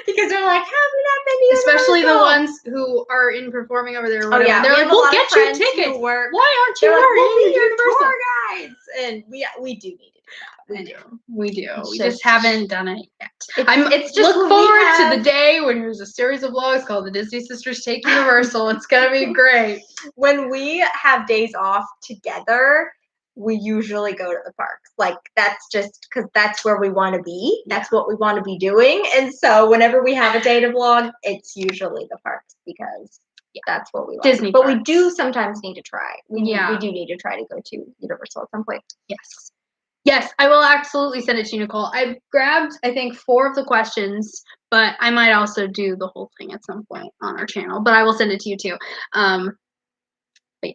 because they're like, "Have we not been to Universal?" Especially the ones who are in performing over there. Or whatever. Oh yeah, they're like, "We'll get you tickets. Why aren't you we'll be your Universal tour guides?" And we do need to do that. We do. We just haven't done it yet. It's just look forward to the day when there's a series of vlogs called The Disney Sisters Take Universal. It's gonna be great. When we have days off together, we usually go to the parks. Like, that's just because that's where we want to be. That's what we want to be doing. And so whenever we have a day to vlog, it's usually the parks because that's what we like. Disney but parks. We do sometimes need to try. We do need to try to go to Universal at some point. Yes, I will absolutely send it to you, Nicole. I've grabbed, I think, 4 of the questions, but I might also do the whole thing at some point on our channel. But I will send it to you too. But yeah,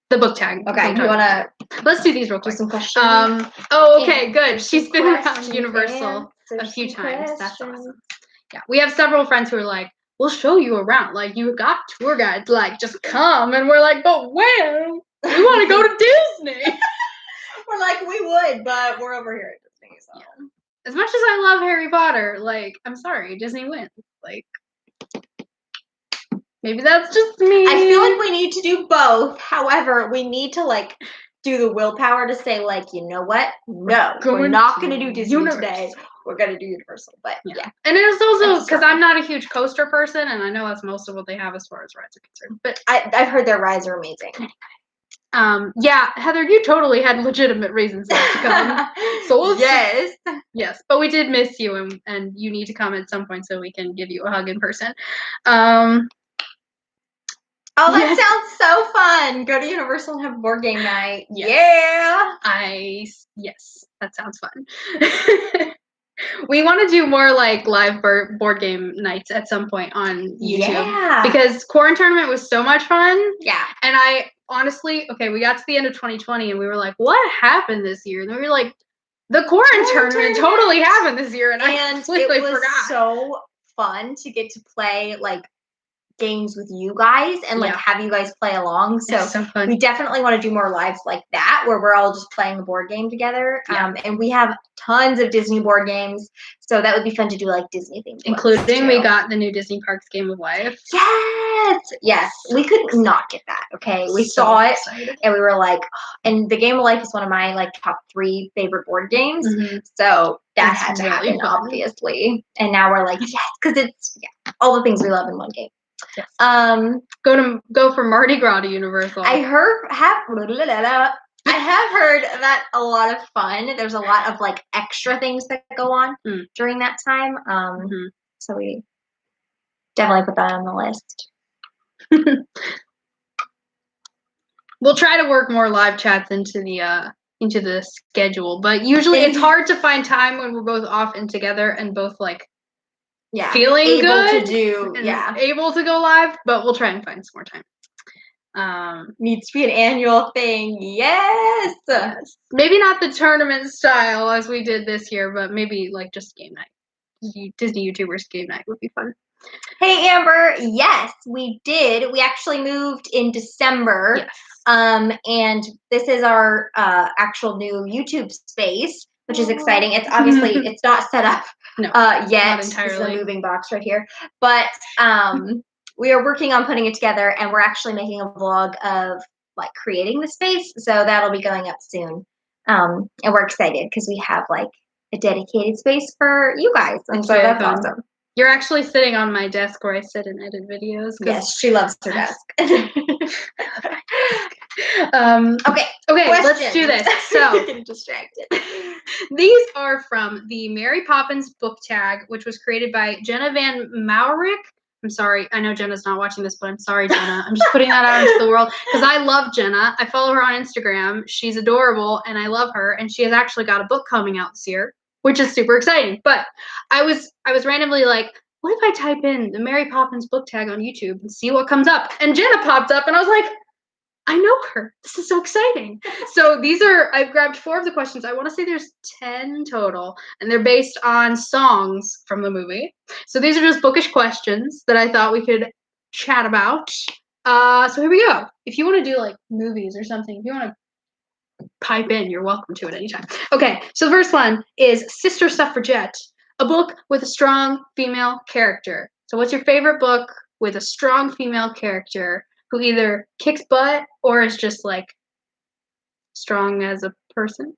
the book tag. Okay, do you wanna? Let's do these real quick. Do some questions. Okay, good. She's been around Universal a few times. That's awesome. Yeah, we have several friends who are like, "We'll show you around. Like, you got tour guides. Like, just come." And we're like, "But where? We want to go to Disney." We're like, we would, but we're over here at Disney. So. Yeah. As much as I love Harry Potter, like, I'm sorry, Disney wins. Like, maybe that's just me. I feel like we need to do both. However, we need to like do the willpower to say, like, you know what? No, we're not going to do Disney today. We're going to do Universal. But yeah. And it's also because I'm not a huge coaster person, and I know that's most of what they have as far as rides are concerned. But I've heard their rides are amazing. Yeah, Heather, you totally had legitimate reasons not to come. So yes, but we did miss you, and you need to come at some point so we can give you a hug in person. Oh, that sounds so fun! Go to Universal and have board game night. Yes. Yes, that sounds fun. We want to do more like live board game nights at some point on YouTube because Quarantine Tournament was so much fun. Yeah, and I honestly, we got to the end of 2020 and we were like, what happened this year? And then we were like, the Quarantine Tournament totally happened this year, and I completely forgot. It was so fun to get to play like games with you guys and like have you guys play along. So we definitely want to do more lives like that where we're all just playing a board game together. And we have tons of Disney board games, so that would be fun to do like Disney things, including we got the new Disney Parks Game of Life. Yes, we could not get that. Okay, we saw it and we were like, oh, and the Game of Life is one of my like top 3 favorite board games. So that had to happen, obviously. And now we're like, yes, because it's all the things we love in one game. Yes. Go for Mardi Gras to Universal. I have heard that a lot of fun. There's a lot of like extra things that go on during that time. So we definitely put that on the list. We'll try to work more live chats into the schedule, but usually it's hard to find time when we're both off and together and both like feeling able good to do able to go live, but we'll try and find some more time. Needs to be an annual thing. Yes. Maybe not the tournament style as we did this year, but maybe like just game night. Disney YouTubers game night would be fun. Hey Amber, yes, we did. We actually moved in December. Yes. And this is our actual new YouTube space, which is exciting. It's obviously it's not set up yet. Not entirely. This is a moving box right here. But we are working on putting it together, and we're actually making a vlog of like creating the space. So that'll be going up soon. And we're excited because we have like a dedicated space for you guys. And so that's awesome. You're actually sitting on my desk where I sit and edit videos. Yes, she loves her desk. Okay, let's do this. So, getting distracted. These are from the Mary Poppins book tag, which was created by Jenna Van Maurik. I'm sorry, I know Jenna's not watching this, but I'm sorry, Jenna. I'm just putting that out into the world because I love Jenna. I follow her on Instagram. She's adorable, and I love her. And she has actually got a book coming out this year, which is super exciting. But I was randomly like, what if I type in the Mary Poppins book tag on YouTube and see what comes up? And Jenna popped up, and I was like, I know her. This is so exciting. So I've grabbed 4 of the questions. I want to say there's 10 total, and they're based on songs from the movie. So these are just bookish questions that I thought we could chat about. So here we go. If you want to do like movies or something, if you want to pipe in, you're welcome to it anytime. Okay, so the first one is Sister Suffragette, a book with a strong female character. So what's your favorite book with a strong female character who either kicks butt or is just like strong as a person?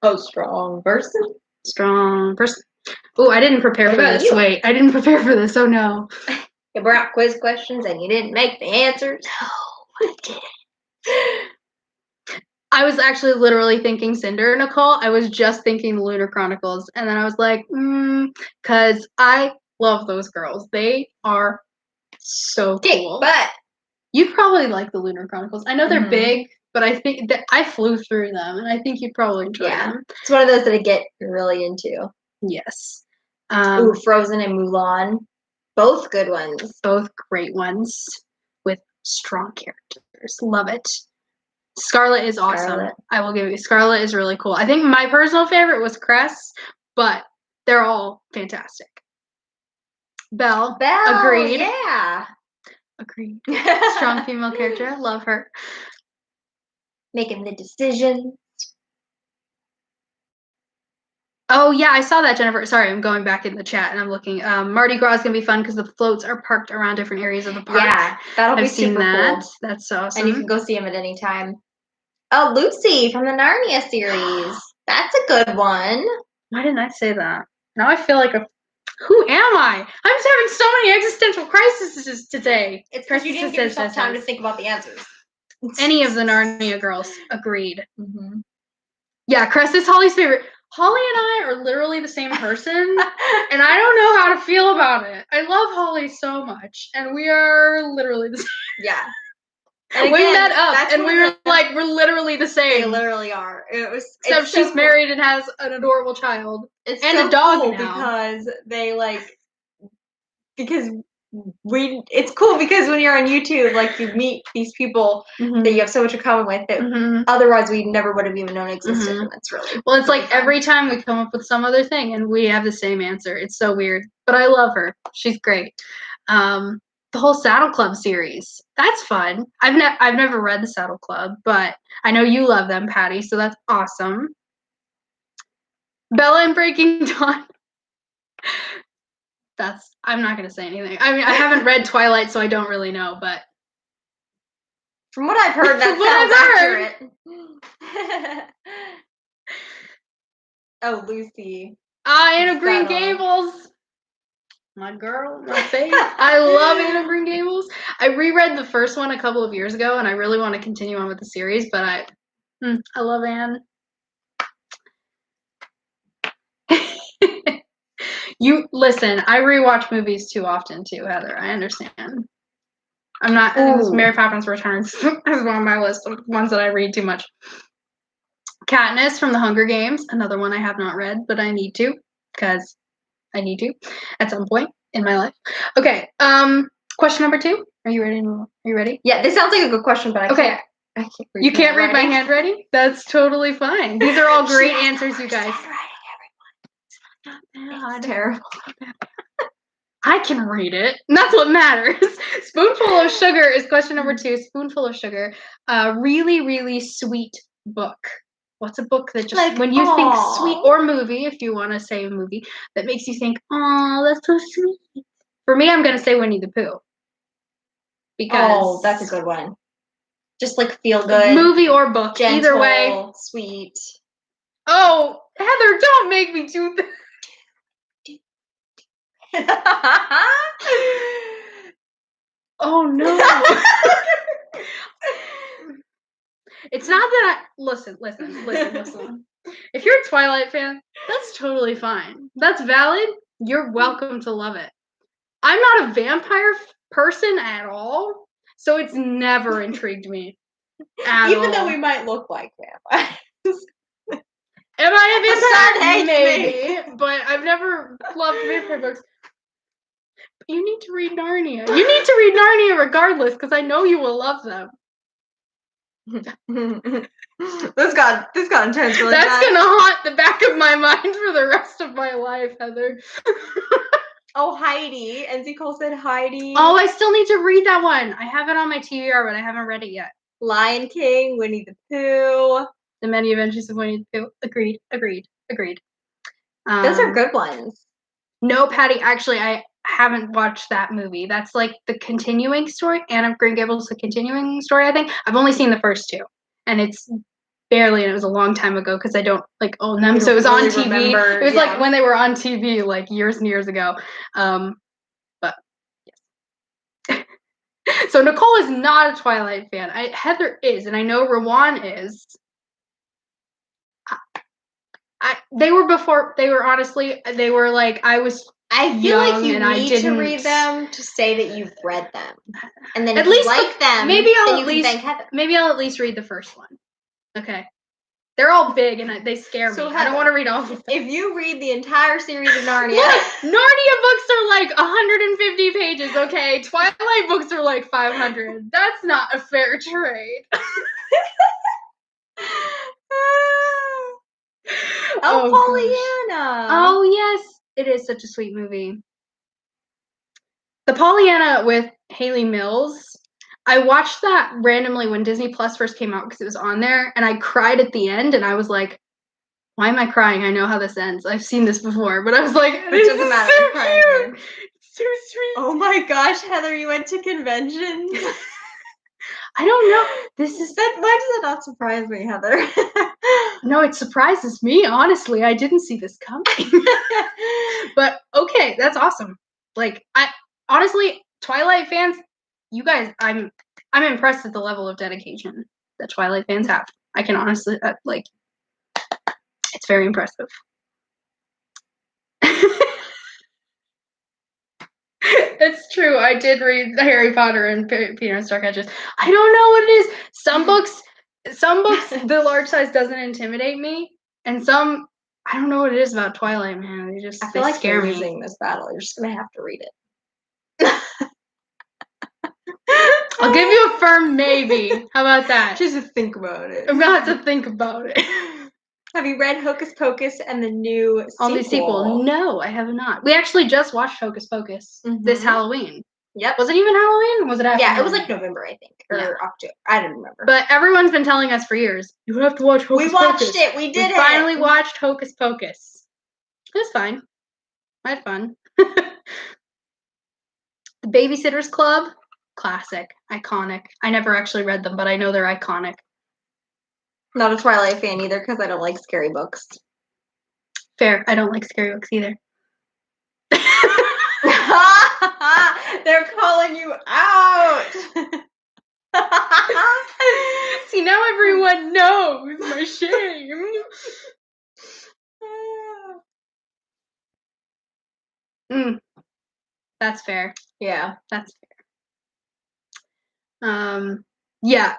Oh, strong person? Strong person. Oh, I didn't prepare for this. Wait, I didn't prepare for this. Oh no. You brought quiz questions and you didn't make the answers? No, I didn't. I was actually literally thinking Cinder, Nicole. I was just thinking the Lunar Chronicles. And then I was like, because I love those girls. They are so cool. But You probably like the Lunar Chronicles. I know they're big, but I think that I flew through them, and I think you'd probably enjoy them. It's one of those that I get really into. Yes. Ooh, Frozen and Mulan. Both good ones. Both great ones with strong characters. Love it. Scarlet is awesome. Scarlet. I will give you. Scarlet is really cool. I think my personal favorite was Cress, but they're all fantastic. Belle. Agreed. Yeah. Agreed. Strong female character. Love her. Making the decisions. Oh, yeah, I saw that, Jennifer. Sorry, I'm going back in the chat and I'm looking. Mardi Gras is going to be fun because the floats are parked around different areas of the park. Yeah, that'll be super that. cool. That's so awesome. And you can go see them at any time. Oh, Lucy from the Narnia series. That's a good one. Why didn't I say that? Now I feel like who am I? I'm just having so many existential crises today. It's because you didn't give yourself time to think about the answers. Any of the Narnia girls. Agreed. Yeah, Cress is Holly's favorite. Holly and I are literally the same person, and I don't know how to feel about it. I love Holly so much, and we are literally the same. Yeah. And we met up, and we were like, we're literally the same. They literally are. Except she's married and has an adorable child. It's and so a dog cool now. It's cool because when you're on YouTube, like you meet these people that you have so much in common with that otherwise we never would have even known existed. And that's really well. It's like fun. Every time we come up with some other thing and we have the same answer. It's so weird, but I love her. She's great. The whole Saddle Club series, that's fun. I've never read the Saddle Club, but I know you love them, Patty. So that's awesome. Bella and Breaking Dawn. I'm not going to say anything. I mean, I haven't read Twilight, so I don't really know, but from what I've heard, that sounds accurate. Oh, Lucy. Anne of Green Gables. My girl, my fave. I love Anne of Green Gables. I reread the first one a couple of years ago, and I really want to continue on with the series, but I love Anne. You listen, I rewatch movies too often too, Heather. I understand. I'm not Mary Poppins Returns is one on my list of ones that I read too much. Katniss from the Hunger Games, another one I have not read, but I need to, because I need to at some point in my life. Okay. Question number 2. Are you ready? Are you ready? Yeah, this sounds like a good question, but I can't read you can't read my handwriting? That's totally fine. These are all great answers, you guys. It's terrible. I can read it. And that's what matters. Spoonful of Sugar is question number 2. Spoonful of Sugar. Really, really sweet book. What's a book that just, when you think sweet, or movie, if you want to say a movie, that makes you think, oh, that's so sweet. For me, I'm going to say Winnie the Pooh. Because that's a good one. Just like feel good. Movie or book. Gentle, either way. Sweet. Oh, Heather, don't make me do that. Oh no. It's not that listen. If you're a Twilight fan, that's totally fine. That's valid. You're welcome to love it. I'm not a vampire person at all, so it's never intrigued me. Even though we might look like vampires. Am I a vampire? Maybe, but I've never loved vampire books. You need to read Narnia. You need to read Narnia regardless, because I know you will love them. This got intense really That's fast. gonna haunt the back of my mind for the rest of my life, Heather. Oh, Heidi. And Nicole said Heidi. Oh, I still need to read that one. I have it on my TBR, but I haven't read it yet. Lion King, Winnie the Pooh. The Many Adventures of Winnie the Pooh. Agreed. Those are good ones. No, Patty, actually, I haven't watched that movie. That's like the continuing story. Anne of Green Gables, the continuing story, I think. I've only seen the first two. And it's barely, and it was a long time ago because I don't like own them. So it was really on TV. Remember, it was like when they were on TV, like years and years ago. But yes. So Nicole is not a Twilight fan. Heather is, and I know Rowan is. They were honestly, they were like, I feel like you need to read them to say that you've read them. And then if you like them, maybe I'll then you can thank Heather. Maybe I'll at least read the first one. Okay. They're all big and they scare me. I don't want to read all of them. If you read the entire series of Narnia. Narnia books are like 150 pages, okay? Twilight books are like 500. That's not a fair trade. Oh, Pollyanna. Oh, yes. It is such a sweet movie. The Pollyanna with Haley Mills. I watched that randomly when Disney Plus first came out because it was on there, and I cried at the end, and I was like, why am I crying? I know how this ends. I've seen this before, but I was like, it doesn't matter. So cute. It's too sweet. Oh my gosh, Heather, you went to conventions? I don't know. Why does that not surprise me, Heather? No, it surprises me, honestly. I didn't see this coming. But okay, that's awesome. Like, honestly, Twilight fans, you guys, I'm impressed at the level of dedication that Twilight fans have. I can honestly, it's very impressive. It's true. I did read Harry Potter and Peter and Starcatchers. I don't know what it is. Some books, the large size doesn't intimidate me, and some, I don't know what it is about Twilight, man. I feel like scare me. Losing this battle. You're just gonna have to read it. I'll give you a firm maybe. How about that? Just to think about it. I'm gonna have to think about it. Have you read Hocus Pocus and the new sequel? On the sequel? No, I have not. We actually just watched Hocus Pocus this Halloween. Yep. Was it even Halloween? Was it after? Yeah, it was like November, I think, or October. I don't remember. But everyone's been telling us for years, you have to watch Hocus Pocus. We watched it. We did it. Finally watched Hocus Pocus. It was fine. I had fun. The Babysitter's Club, classic, iconic. I never actually read them, but I know they're iconic. Not a Twilight fan either because I don't like scary books. Fair. I don't like scary books either. They're calling you out. See, now everyone knows my shame. That's fair. Yeah, that's fair. Yeah.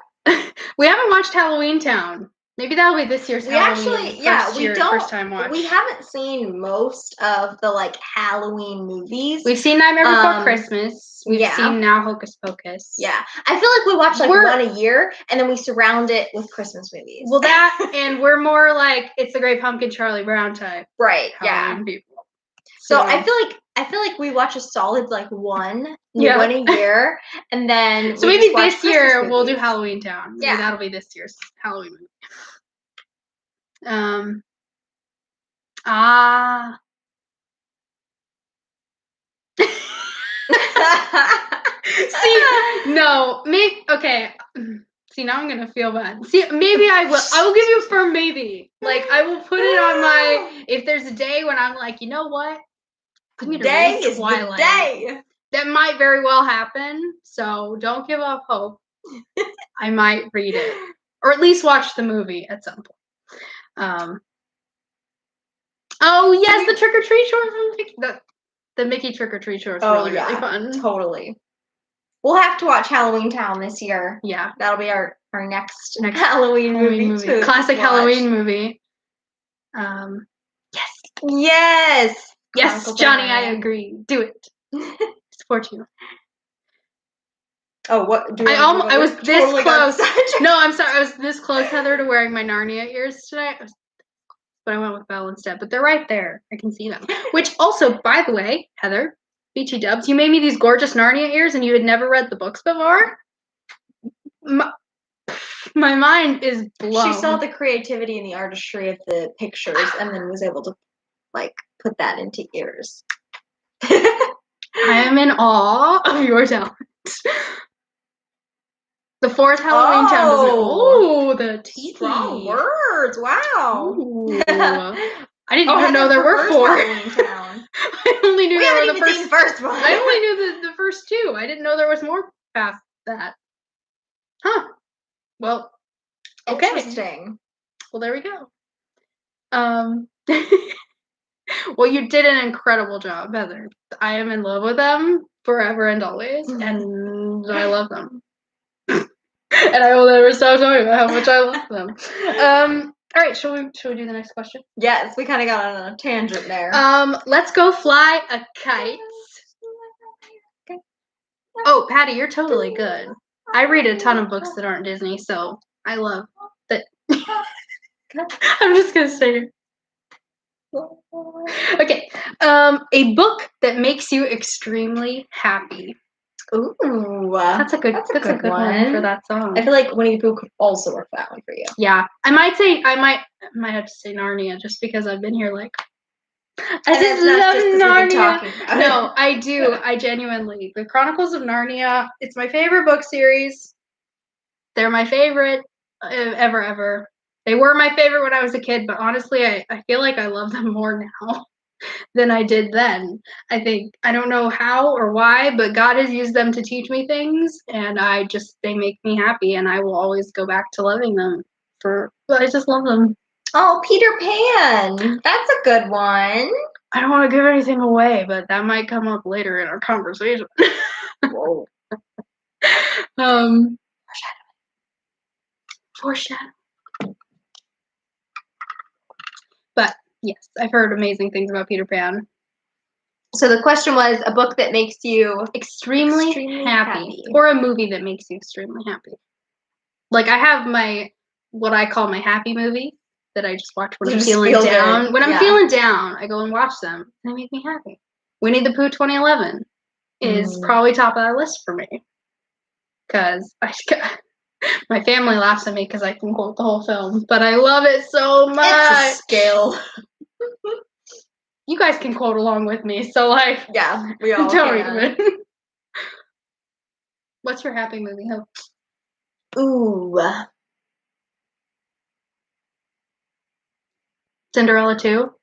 We haven't watched Halloween Town. Maybe that'll be this year's Halloween. First time watch. We haven't seen most of the like Halloween movies. We've seen Nightmare Before Christmas. We've seen now Hocus Pocus. Yeah. I feel like we watch like one a year and then we surround it with Christmas movies. Well, that and we're more like It's the Great Pumpkin, Charlie Brown type. Right. Halloween people. So I feel like we watch a solid like one a year, and then so maybe this year we'll do Halloween Town. Maybe that'll be this year's Halloween movie. See, no, okay. See, now I'm gonna feel bad. See, maybe I will give you a firm maybe. Like, I will put it on my, if there's a day when I'm like, you know what? Today is the day. That might very well happen, so don't give up hope. I might read it. Or at least watch the movie at some point. Oh, yes, the Trick or Treat short from Mickey. The Mickey Trick or Treat short is really fun. Totally. We'll have to watch Halloween Town this year. Yeah. That'll be our next Halloween movie. Classic Halloween movie. Yes. Yes, Johnny, I agree. Do it. Support you. Oh, what? I was this close. No, I'm sorry. I was this close, Heather, to wearing my Narnia ears today. But I went with Belle instead. But they're right there. I can see them. Which also, by the way, Heather, Beachy Dubs, you made me these gorgeous Narnia ears and you had never read the books before? My mind is blown. She saw the creativity and the artistry of the pictures and then was able to, like, put that into ears. I am in awe of your talent. The fourth Halloween Town doesn't. Oh, the teeth. Strong words. Wow. I didn't even know there were four. Town. I only knew there were the first one. I only knew the first two. I didn't know there was more past that. Huh. Well, okay. Interesting. Well, there we go. Well, you did an incredible job, Heather. I am in love with them forever and always, and I love them. And I will never stop talking about how much I love them. All right, shall we do the next question? Yes, we kind of got on a tangent there. Let's go fly a kite. Oh, Patty, you're totally good. I read a ton of books that aren't Disney, so I love that. I'm just gonna say. Okay, a book that makes you extremely happy. Ooh, that's a good one for that song. I feel like Winnie the Pooh could also work that one for you. Yeah, I might have to say Narnia just because I've been here like. I just love Narnia. No, I do. I genuinely. The Chronicles of Narnia. It's my favorite book series. They're my favorite ever. They were my favorite when I was a kid, but honestly, I feel like I love them more now than I did then. I don't know how or why, but God has used them to teach me things, and they make me happy, and I will always go back to loving them. I just love them. Oh, Peter Pan. That's a good one. I don't want to give anything away, but that might come up later in our conversation. Whoa. Foreshadowing. But yes, I've heard amazing things about Peter Pan. So the question was a book that makes you extremely happy, or a movie that makes you extremely happy. Like I have what I call my happy movie that I just watch when I'm feeling down. Good. When I'm feeling down, I go and watch them. They make me happy. Winnie the Pooh 2011 is probably top of that list for me. Because my family laughs at me because I can quote the whole film, but I love it so much. It's a skill. You guys can quote along with me, so like, yeah, we all can. What's your happy movie, Hope? Ooh. Cinderella 2?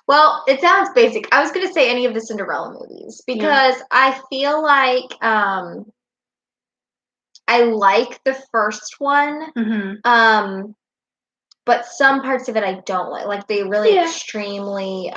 Well, it sounds basic. I was going to say any of the Cinderella movies because I feel like I like the first one, but some parts of it I don't like. Like the really extremely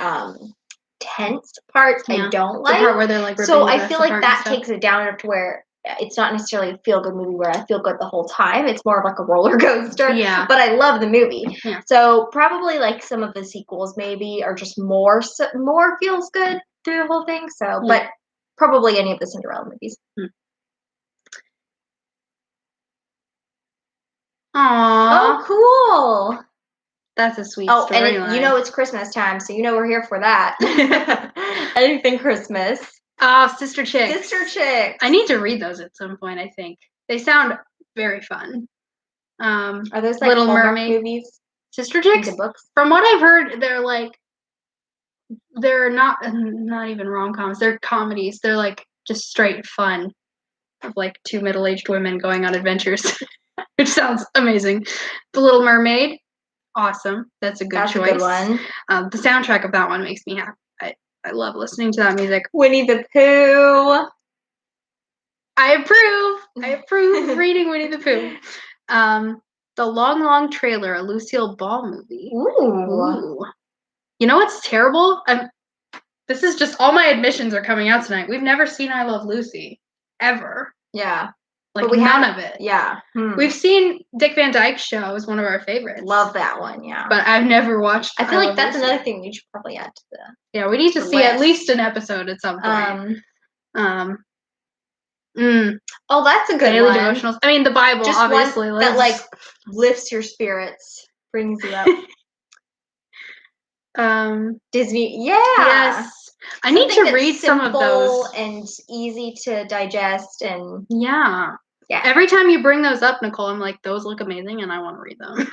tense parts I don't like. The part where they're like ripping so I feel like that takes it down enough to where it's not necessarily a feel-good movie where I feel good the whole time. It's more of like a roller coaster. Yeah. But I love the movie. Yeah. So probably like some of the sequels maybe are just more feels good through the whole thing. So, but probably any of the Cinderella movies. Aww. Oh, cool. That's a sweet story. And you know it's Christmas time, so you know we're here for that. Anything Christmas. Sister Chicks. Sister Chicks. I need to read those at some point, I think. They sound very fun. Are those like Little Hallmark Mermaid movies? Sister Chicks? Books? From what I've heard, they're not even rom-coms. They're comedies. They're like just straight fun of like two middle-aged women going on adventures, which sounds amazing. The Little Mermaid. Awesome. That's a good choice. A good one. The soundtrack of that one makes me happy. I love listening to that music. Winnie the Pooh. I approve reading Winnie the Pooh. The Long, Long Trailer, a Lucille Ball movie. Ooh. You know what's terrible? This is just all my admissions are coming out tonight. We've never seen I Love Lucy. Ever. Yeah. Like none of it. Yeah. We've seen Dick Van Dyke's Show is one of our favorites. Love that one, yeah. But I've never watched I feel like that's another thing you should probably add to the Yeah, we need to see at least an episode at some point. Oh, that's a good Daily one. devotionals. I mean, the Bible, just obviously. One that like lifts your spirits, brings you up. Disney, yeah. Yes. I need Something to that's read some of those. and easy to digest, and Yeah. yeah. Every time you bring those up, Nicole, I'm like, those look amazing, and I want to read them.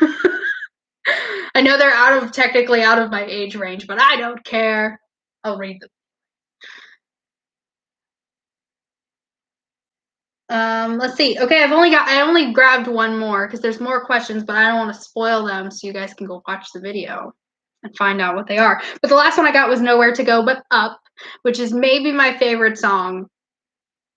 I know they're technically out of my age range, but I don't care. I'll read them. Let's see. Okay, I only grabbed one more because there's more questions, but I don't want to spoil them, so you guys can go watch the video and find out what they are. But the last one I got was Nowhere to Go But Up, which is maybe my favorite song,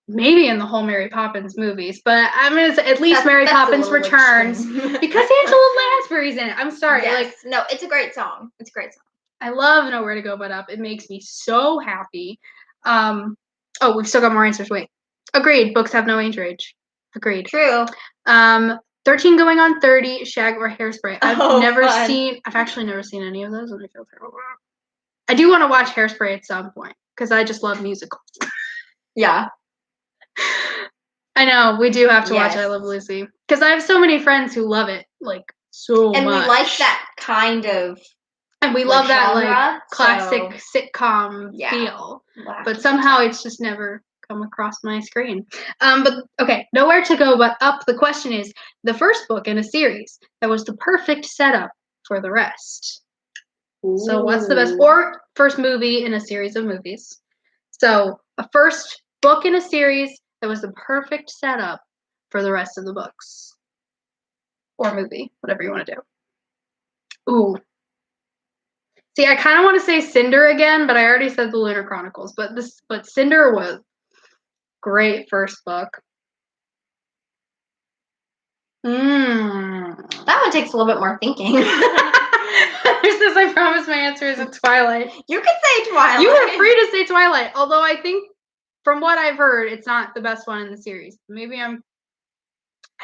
maybe in the whole Mary Poppins movies, but I'm gonna say at least Mary Poppins Returns because Angela Lansbury's in it. I'm sorry, yes. No, it's a great song. It's a great song. I love Nowhere to Go But Up. It makes me so happy. Oh, we've still got more answers. Wait. Agreed. Books have no age range. Agreed. True. 13 going on 30, Shag or Hairspray. I've actually never seen any of those, and I feel terrible. I do want to watch Hairspray at some point because I just love musicals. Yeah. I know, we do have to watch I Love Lucy because I have so many friends who love it, like so much. And we like that kind of, and we love that genre, like classic sitcom feel. But somehow it's just never come across my screen. But okay, Nowhere to Go But Up. The question is the first book in a series that was the perfect setup for the rest. Ooh. So what's the best, or first movie in a series of movies? So a first book in a series that was the perfect setup for the rest of the books. Or movie, whatever you want to do. Ooh. See, I kind of want to say Cinder again, but I already said the Lunar Chronicles. But Cinder was great first book. That one takes a little bit more thinking. There's this, I promise my answer is Twilight. You can say Twilight. You are free to say Twilight, although I think from what I've heard, it's not the best one in the series. Maybe I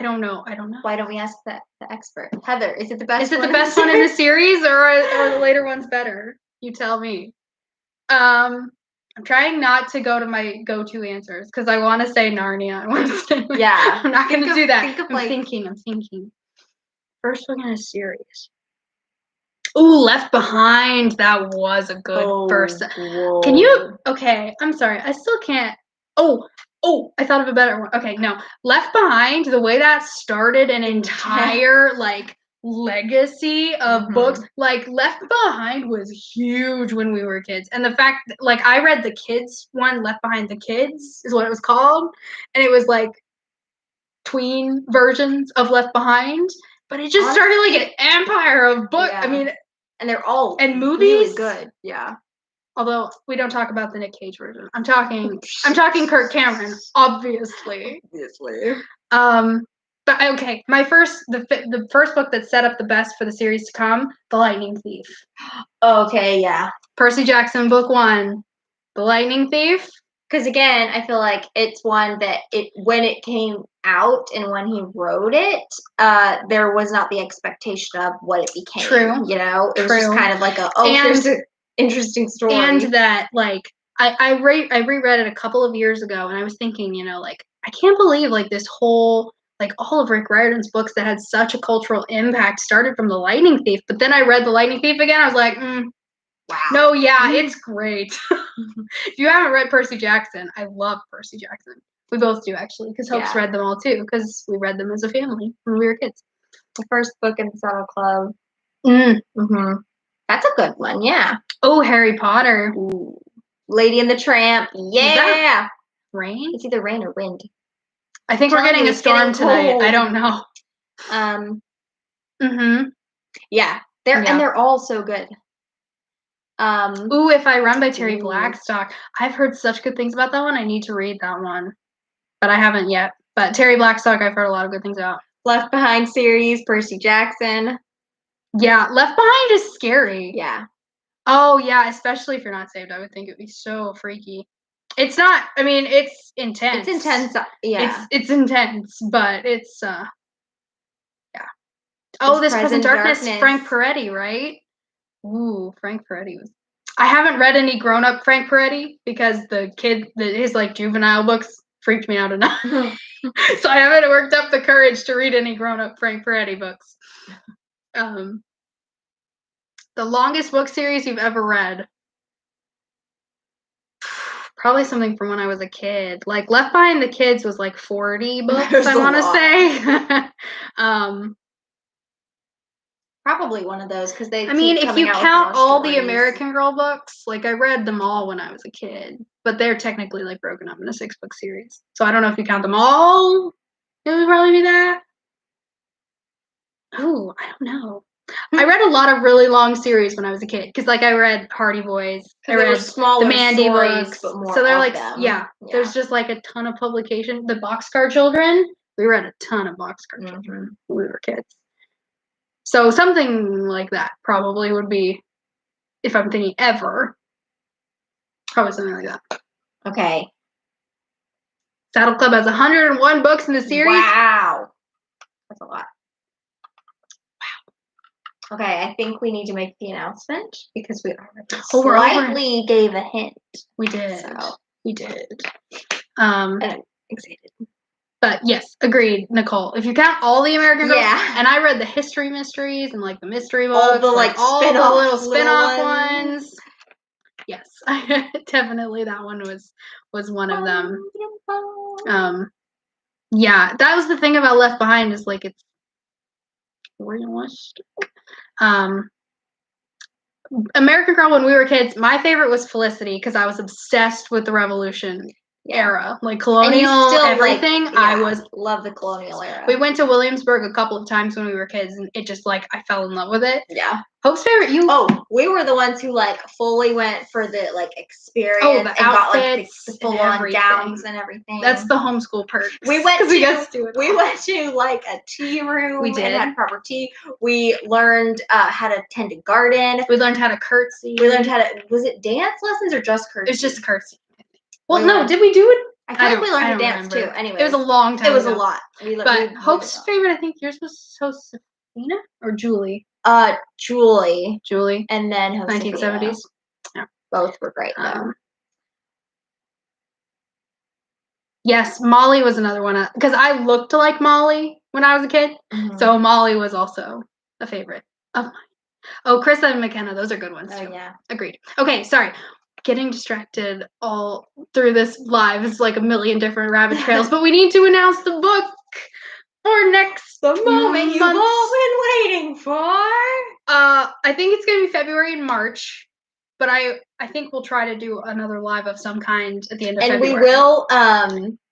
don't know. Why don't we ask the expert? Heather, is it the best one? Is it the best one in the series, or are the later ones better? You tell me. I'm trying not to go to my go-to answers because I want to say Narnia. I want to say I'm not going to do that. I'm thinking. First one in a series. Ooh, Left Behind. That was a good first. Whoa. Can you? Okay, I'm sorry. I still can't. Oh, I thought of a better one. Okay, no. Left Behind, the way that started an entire like legacy of books. Like Left Behind was huge when we were kids. And the fact that, like, I read the kids one, Left Behind the Kids is what it was called, and it was like tween versions of Left Behind, but it just started like an empire of books. I mean, and they're all movies really good. Yeah. Although we don't talk about the Nick Cage version. I'm talking Kirk Cameron, obviously. But okay, the first book that set up the best for the series to come, The Lightning Thief. Okay, yeah. Percy Jackson, book 1, The Lightning Thief. Because again, I feel like it's one that when it came out and when he wrote it, there was not the expectation of what it became. True. You know, it was just kind of like there's an interesting story. And that, like, I reread it a couple of years ago, and I was thinking, you know, like, I can't believe, like, this whole, like, all of Rick Riordan's books that had such a cultural impact started from The Lightning Thief. But then I read The Lightning Thief again, I was like, wow. No, yeah, it's great. If you haven't read Percy Jackson, I love Percy Jackson. We both do, actually, because Hope's read them all, too, because we read them as a family when we were kids. The first book in the Saddle Club. That's a good one, yeah. Oh, Harry Potter. Ooh. Lady and the Tramp. Yeah. Rain? It's either rain or wind. I think we're getting a storm tonight. I don't know. Yeah. They're all so good. If I Run by Terry Blackstock. I've heard such good things about that one. I need to read that one. But I haven't yet. But Terry Blackstock, I've heard a lot of good things about. Left Behind series, Percy Jackson. Yeah, Left Behind is scary. Yeah. Oh, yeah, especially if you're not saved. I would think it would be so freaky. It's not, I mean, it's intense. It's intense, yeah. It's intense, but it's, yeah. Oh, This Present Darkness, Frank Peretti, right? Ooh, Frank Peretti was. I haven't read any grown-up Frank Peretti because his like juvenile books freaked me out enough. So I haven't worked up the courage to read any grown-up Frank Peretti books. The longest book series you've ever read. Probably something from when I was a kid. Like Left Behind the Kids was like 40 books, There's I a want to lot. say. Probably one of those because they. I mean, keep if you coming out with count more all the stories. American Girl books, like I read them all when I was a kid, but they're technically like broken up in a 6-book series. So I don't know if you count them all. It would probably be that. Oh, I don't know. I read a lot of really long series when I was a kid because, like, I read Hardy Boys, I read smaller the Mandy stories, books, but more so they're of like, them. yeah, there's just like a ton of publication. The Boxcar Children, we read a ton of Boxcar Children when we were kids. So something like that probably would be, if I'm thinking ever, probably something like that. Okay. Saddle Club has 101 books in the series. Wow. That's a lot. Wow. Okay, I think we need to make the announcement because we already slightly gave a hint. We did. So. We did. And I'm excited. But yes, agreed, Nicole. If you count all the American Girls, yeah, and I read the history mysteries and like the mystery books, all the all the little spin-off ones. Yes, definitely that one was one of them. Yeah, that was the thing about Left Behind is like it's American Girl when we were kids. My favorite was Felicity because I was obsessed with the Revolution era, like colonial everything. I love the colonial era. We went to Williamsburg a couple of times when we were kids, and it just like I fell in love with it. Yeah. Hope's favorite. We were the ones who like fully went for the like experience the and outfits, got like the full on gowns and everything. That's the homeschool perks. We went to like a tea room. We did. And had proper tea. We learned how to tend a garden. We learned how to curtsy. We learned how to. Was it dance lessons or just curtsy? It was just curtsy. Well, no, did we do it? I think we learned to dance too. Anyway, it was a long time. It was ago. a lot. But Hope's favorite, I think yours was Josefina or Julie. Julie. Julie. And then Josefina. 1970s. Yeah. Both were great though. Yes, Molly was another one because I looked like Molly when I was a kid, so Molly was also a favorite of mine. Oh, Chris and McKenna, those are good ones too. Yeah, agreed. Okay, sorry, getting distracted all through this live is like a million different rabbit trails, but we need to announce the book for next the moment you've all been waiting for. I think it's gonna be February and March. But I think we'll try to do another live of some kind at the end of February. And we will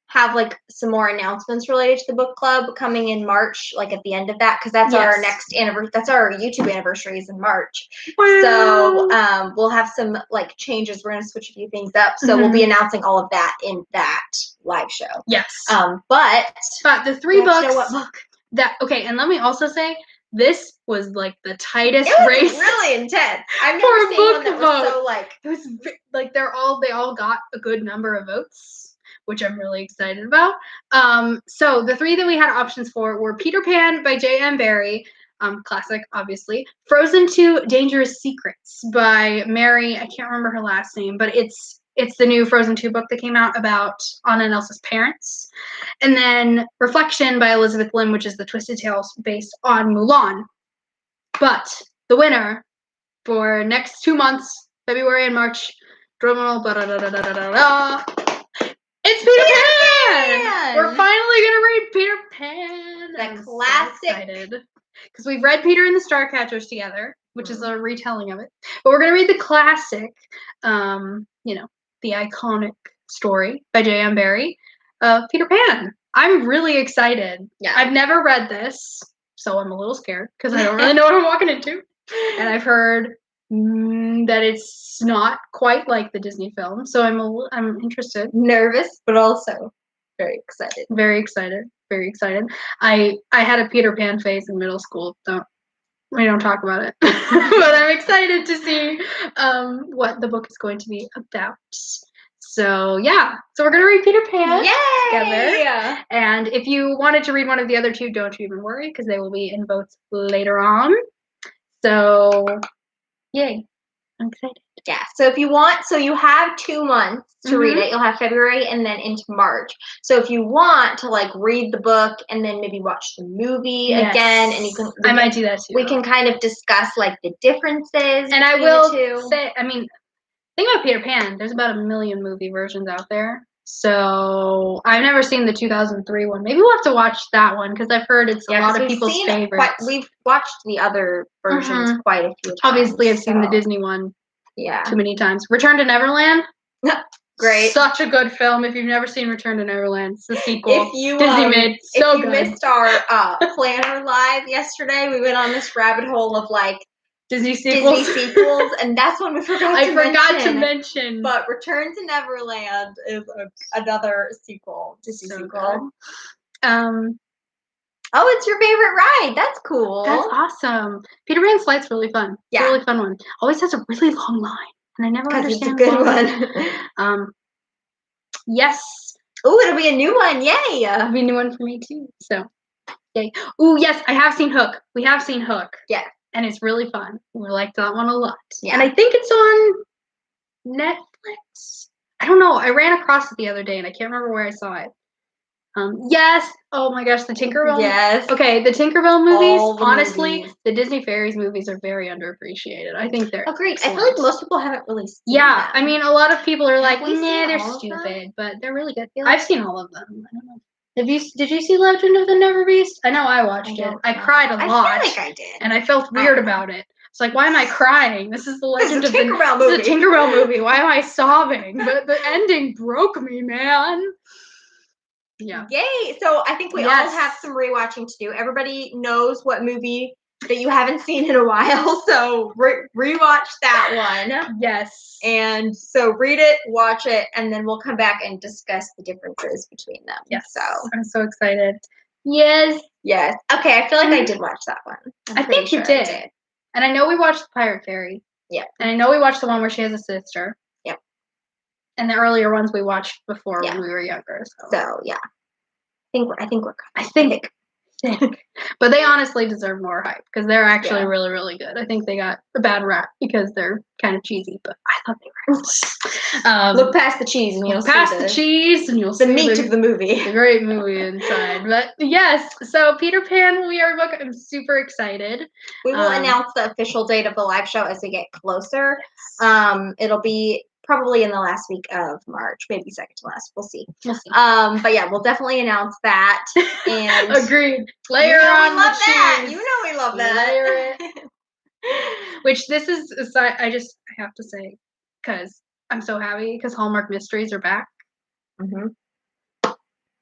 have like some more announcements related to the book club coming in March, like at the end of that, because that's our next anniversary. That's our YouTube anniversary is in March. Wow. So we'll have some like changes. We're gonna switch a few things up. So we'll be announcing all of that in that live show. Yes. But the 3 books. Show what book? And let me also say. This was like the tightest race. Really intense. I've never seen one that was so like. It was like they all got a good number of votes, which I'm really excited about. So the 3 that we had options for were Peter Pan by J.M. Barrie, classic, obviously. Frozen 2: Dangerous Secrets by Mary. I can't remember her last name, but it's the new Frozen 2 book that came out about Anna and Elsa's parents. And then Reflection by Elizabeth Lim, which is the Twisted Tales based on Mulan. But the winner for next 2 months, February and March, drumroll, it's Peter Pan! We're finally going to read Peter Pan. The classic. Because we've read Peter and the Starcatchers together, which is a retelling of it. But we're going to read the classic, the iconic story by J.M. Barrie of Peter Pan. I'm really excited. Yeah. I've never read this, so I'm a little scared because I don't really know what I'm walking into. And I've heard that it's not quite like the Disney film, so I'm interested. Nervous, but also very excited. Very excited. Very excited. I had a Peter Pan phase in middle school. We don't talk about it. But I'm excited to see what the book is going to be about. So yeah. So we're gonna read Peter Pan together. And if you wanted to read one of the other 2, don't even worry, because they will be in votes later on. So yay. I'm excited. Yeah. So if you want, you have 2 months to read it. You'll have February and then into March. So if you want to like read the book and then maybe watch the movie again, and I might do that too. We can kind of discuss like the differences. And I will say, Think about Peter Pan. There's about 1 million movie versions out there. So I've never seen the 2003 one. Maybe we'll have to watch that one because I've heard it's a lot of people's favorites. We've watched the other versions quite a few times. Obviously, I've seen the Disney one too many times. Return to Neverland. Great. Such a good film. If you've never seen Return to Neverland, it's the sequel. If you Disney made. So if you missed our planner live yesterday, we went on this rabbit hole of like Disney sequels, and that's one we forgot to mention. But Return to Neverland is another sequel, Disney sequel. Good. Oh, it's your favorite ride. That's cool. That's awesome. Peter Pan's Flight's really fun. Yeah. It's a really fun one. Always has a really long line, and I never understand it's a good one. Yes. Oh, it'll be a new one. Yay. It'll be a new one for me too. So, yay. Oh, yes, I have seen Hook. We have seen Hook. Yeah. And it's really fun. We liked that one a lot. Yeah. And I think it's on Netflix. I don't know. I ran across it the other day, and I can't remember where I saw it. Yes. Oh my gosh, the Tinkerbell. Yes. Okay, the Tinkerbell movies. Honestly, movies. The Disney Fairies movies are very underappreciated. I think they're great. I feel like most people haven't really seen them. I mean, a lot of people are like, nah, they're stupid, but they're really good. I've seen all of them. I don't know. Did you see Legend of the Never Beast? I know I watched it. I cried a lot. I feel like I did. And I felt weird about it. It's like, why am I crying? This is the Legend of the Tinkerbell movie. This is a Tinkerbell movie. Why am I sobbing? But the ending broke me, man. Yeah. Yay! So I think we all have some rewatching to do. Everybody knows what movie that you haven't seen in a while, so rewatch that one. Yes. And so read it, watch it, and then we'll come back and discuss the differences between them. Yes. So I'm so excited. Yes. Yes. Okay, I feel like I did watch that one. I think you did. And I know we watched The Pirate Fairy. Yeah. And I know we watched the one where she has a sister. Yep. And the earlier ones we watched before when we were younger. So yeah. I think we're I think. But they honestly deserve more hype because they're actually really, really good. I think they got a bad rap because they're kind of cheesy, but I thought they were. Look past the cheese and you'll see the cheese and you'll see the meat of the movie. The great movie inside. But yes, so Peter Pan, we are looking. I'm super excited. We will announce the official date of the live show as we get closer. It'll be probably in the last week of March, maybe second to last. We'll see. But yeah, we'll definitely announce that. And agreed. Layer on the cheese. You know we love that. Layer it. Which this is, I have to say, because I'm so happy because Hallmark Mysteries are back. Mm-hmm.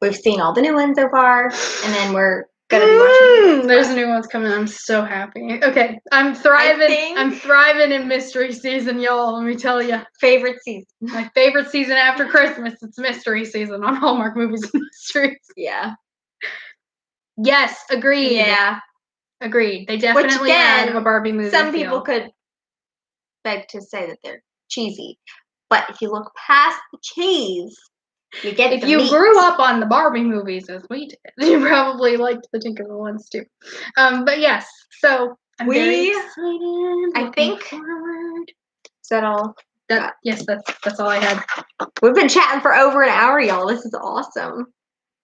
We've seen all the new ones so far, and then we're gonna be watching. There's new ones coming. I'm so happy. Okay, I'm thriving. I'm thriving in mystery season, y'all. Let me tell you. Favorite season. My favorite season after Christmas. It's mystery season on Hallmark Movies and Mysteries. Yeah. Yes, agreed. Yeah. Agreed. They definitely had a Barbie movie. Some people could beg to say that they're cheesy, but if you look past the cheese, you get if you grew up on the Barbie movies as we did, you probably liked the Tinkerbell ones too. But yes, so I'm very excited. I think. Forward. Is that all? Yes, that's all I had. We've been chatting for over an hour, y'all. This is awesome.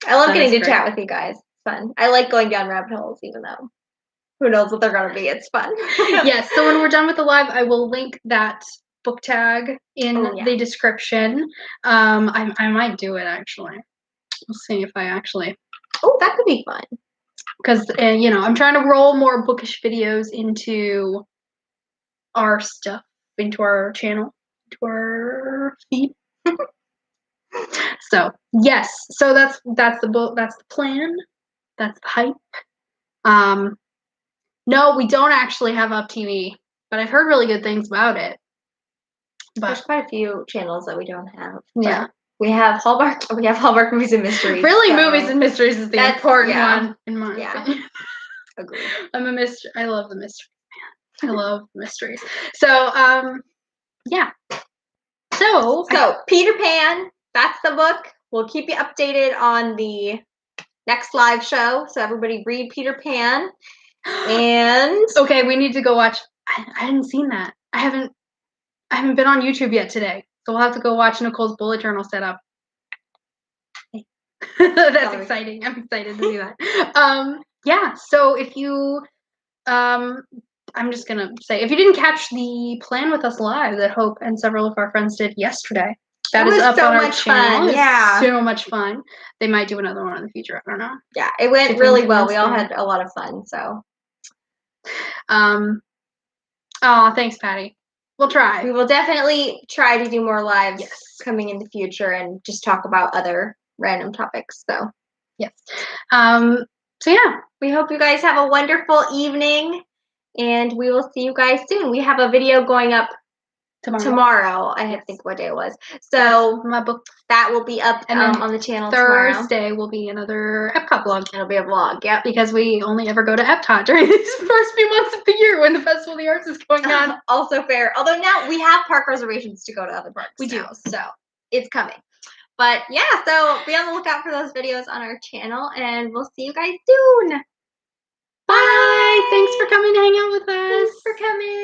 I love getting to chat with you guys. It's fun. I like going down rabbit holes, even though who knows what they're gonna be. It's fun. Yes. So when we're done with the live, I will link that book tag in the description. I might do it actually. We'll see if I actually. Oh, that could be fun. Because I'm trying to roll more bookish videos into our stuff, into our channel, into our feed. So yes, so that's the book. That's the plan. That's the hype. No, we don't actually have Up TV, but I've heard really good things about it. But there's quite a few channels that we don't have. Yeah. We have Hallmark. We have Hallmark Movies and Mysteries. Really, Movies and Mysteries is the important one in my opinion. Agreed. I'm a mystery. I love the mystery. I love mysteries. So, yeah. So Peter Pan. That's the book. We'll keep you updated on the next live show. So everybody read Peter Pan. And okay, we need to go watch. I hadn't seen that. I haven't been on YouTube yet today, so we'll have to go watch Nicole's bullet journal setup. That's exciting. I'm excited to do that. Yeah. So if you, I'm just gonna say, if you didn't catch the Plan With Us Live that Hope and several of our friends did yesterday, that is up on our channel. Yeah. It's so much fun. They might do another one in the future. I don't know. Yeah, it went really well. We all had a lot of fun. So, oh, thanks, Patty. We'll try. We will definitely try to do more lives coming in the future and just talk about other random topics. So, yes. So yeah, we hope you guys have a wonderful evening, and we will see you guys soon. We have a video going up tomorrow. I had to think what day it was. So my book that will be up on the channel tomorrow. Thursday will be another Epcot vlog. It'll be a vlog, yeah, because we only ever go to Epcot during these first few months of the year when the Festival of the Arts is going on. Also fair. Although now we have park reservations to go to other parks. We do, so it's coming. But yeah, so be on the lookout for those videos on our channel, and we'll see you guys soon. Bye. Thanks for coming to hang out with us. Thanks for coming.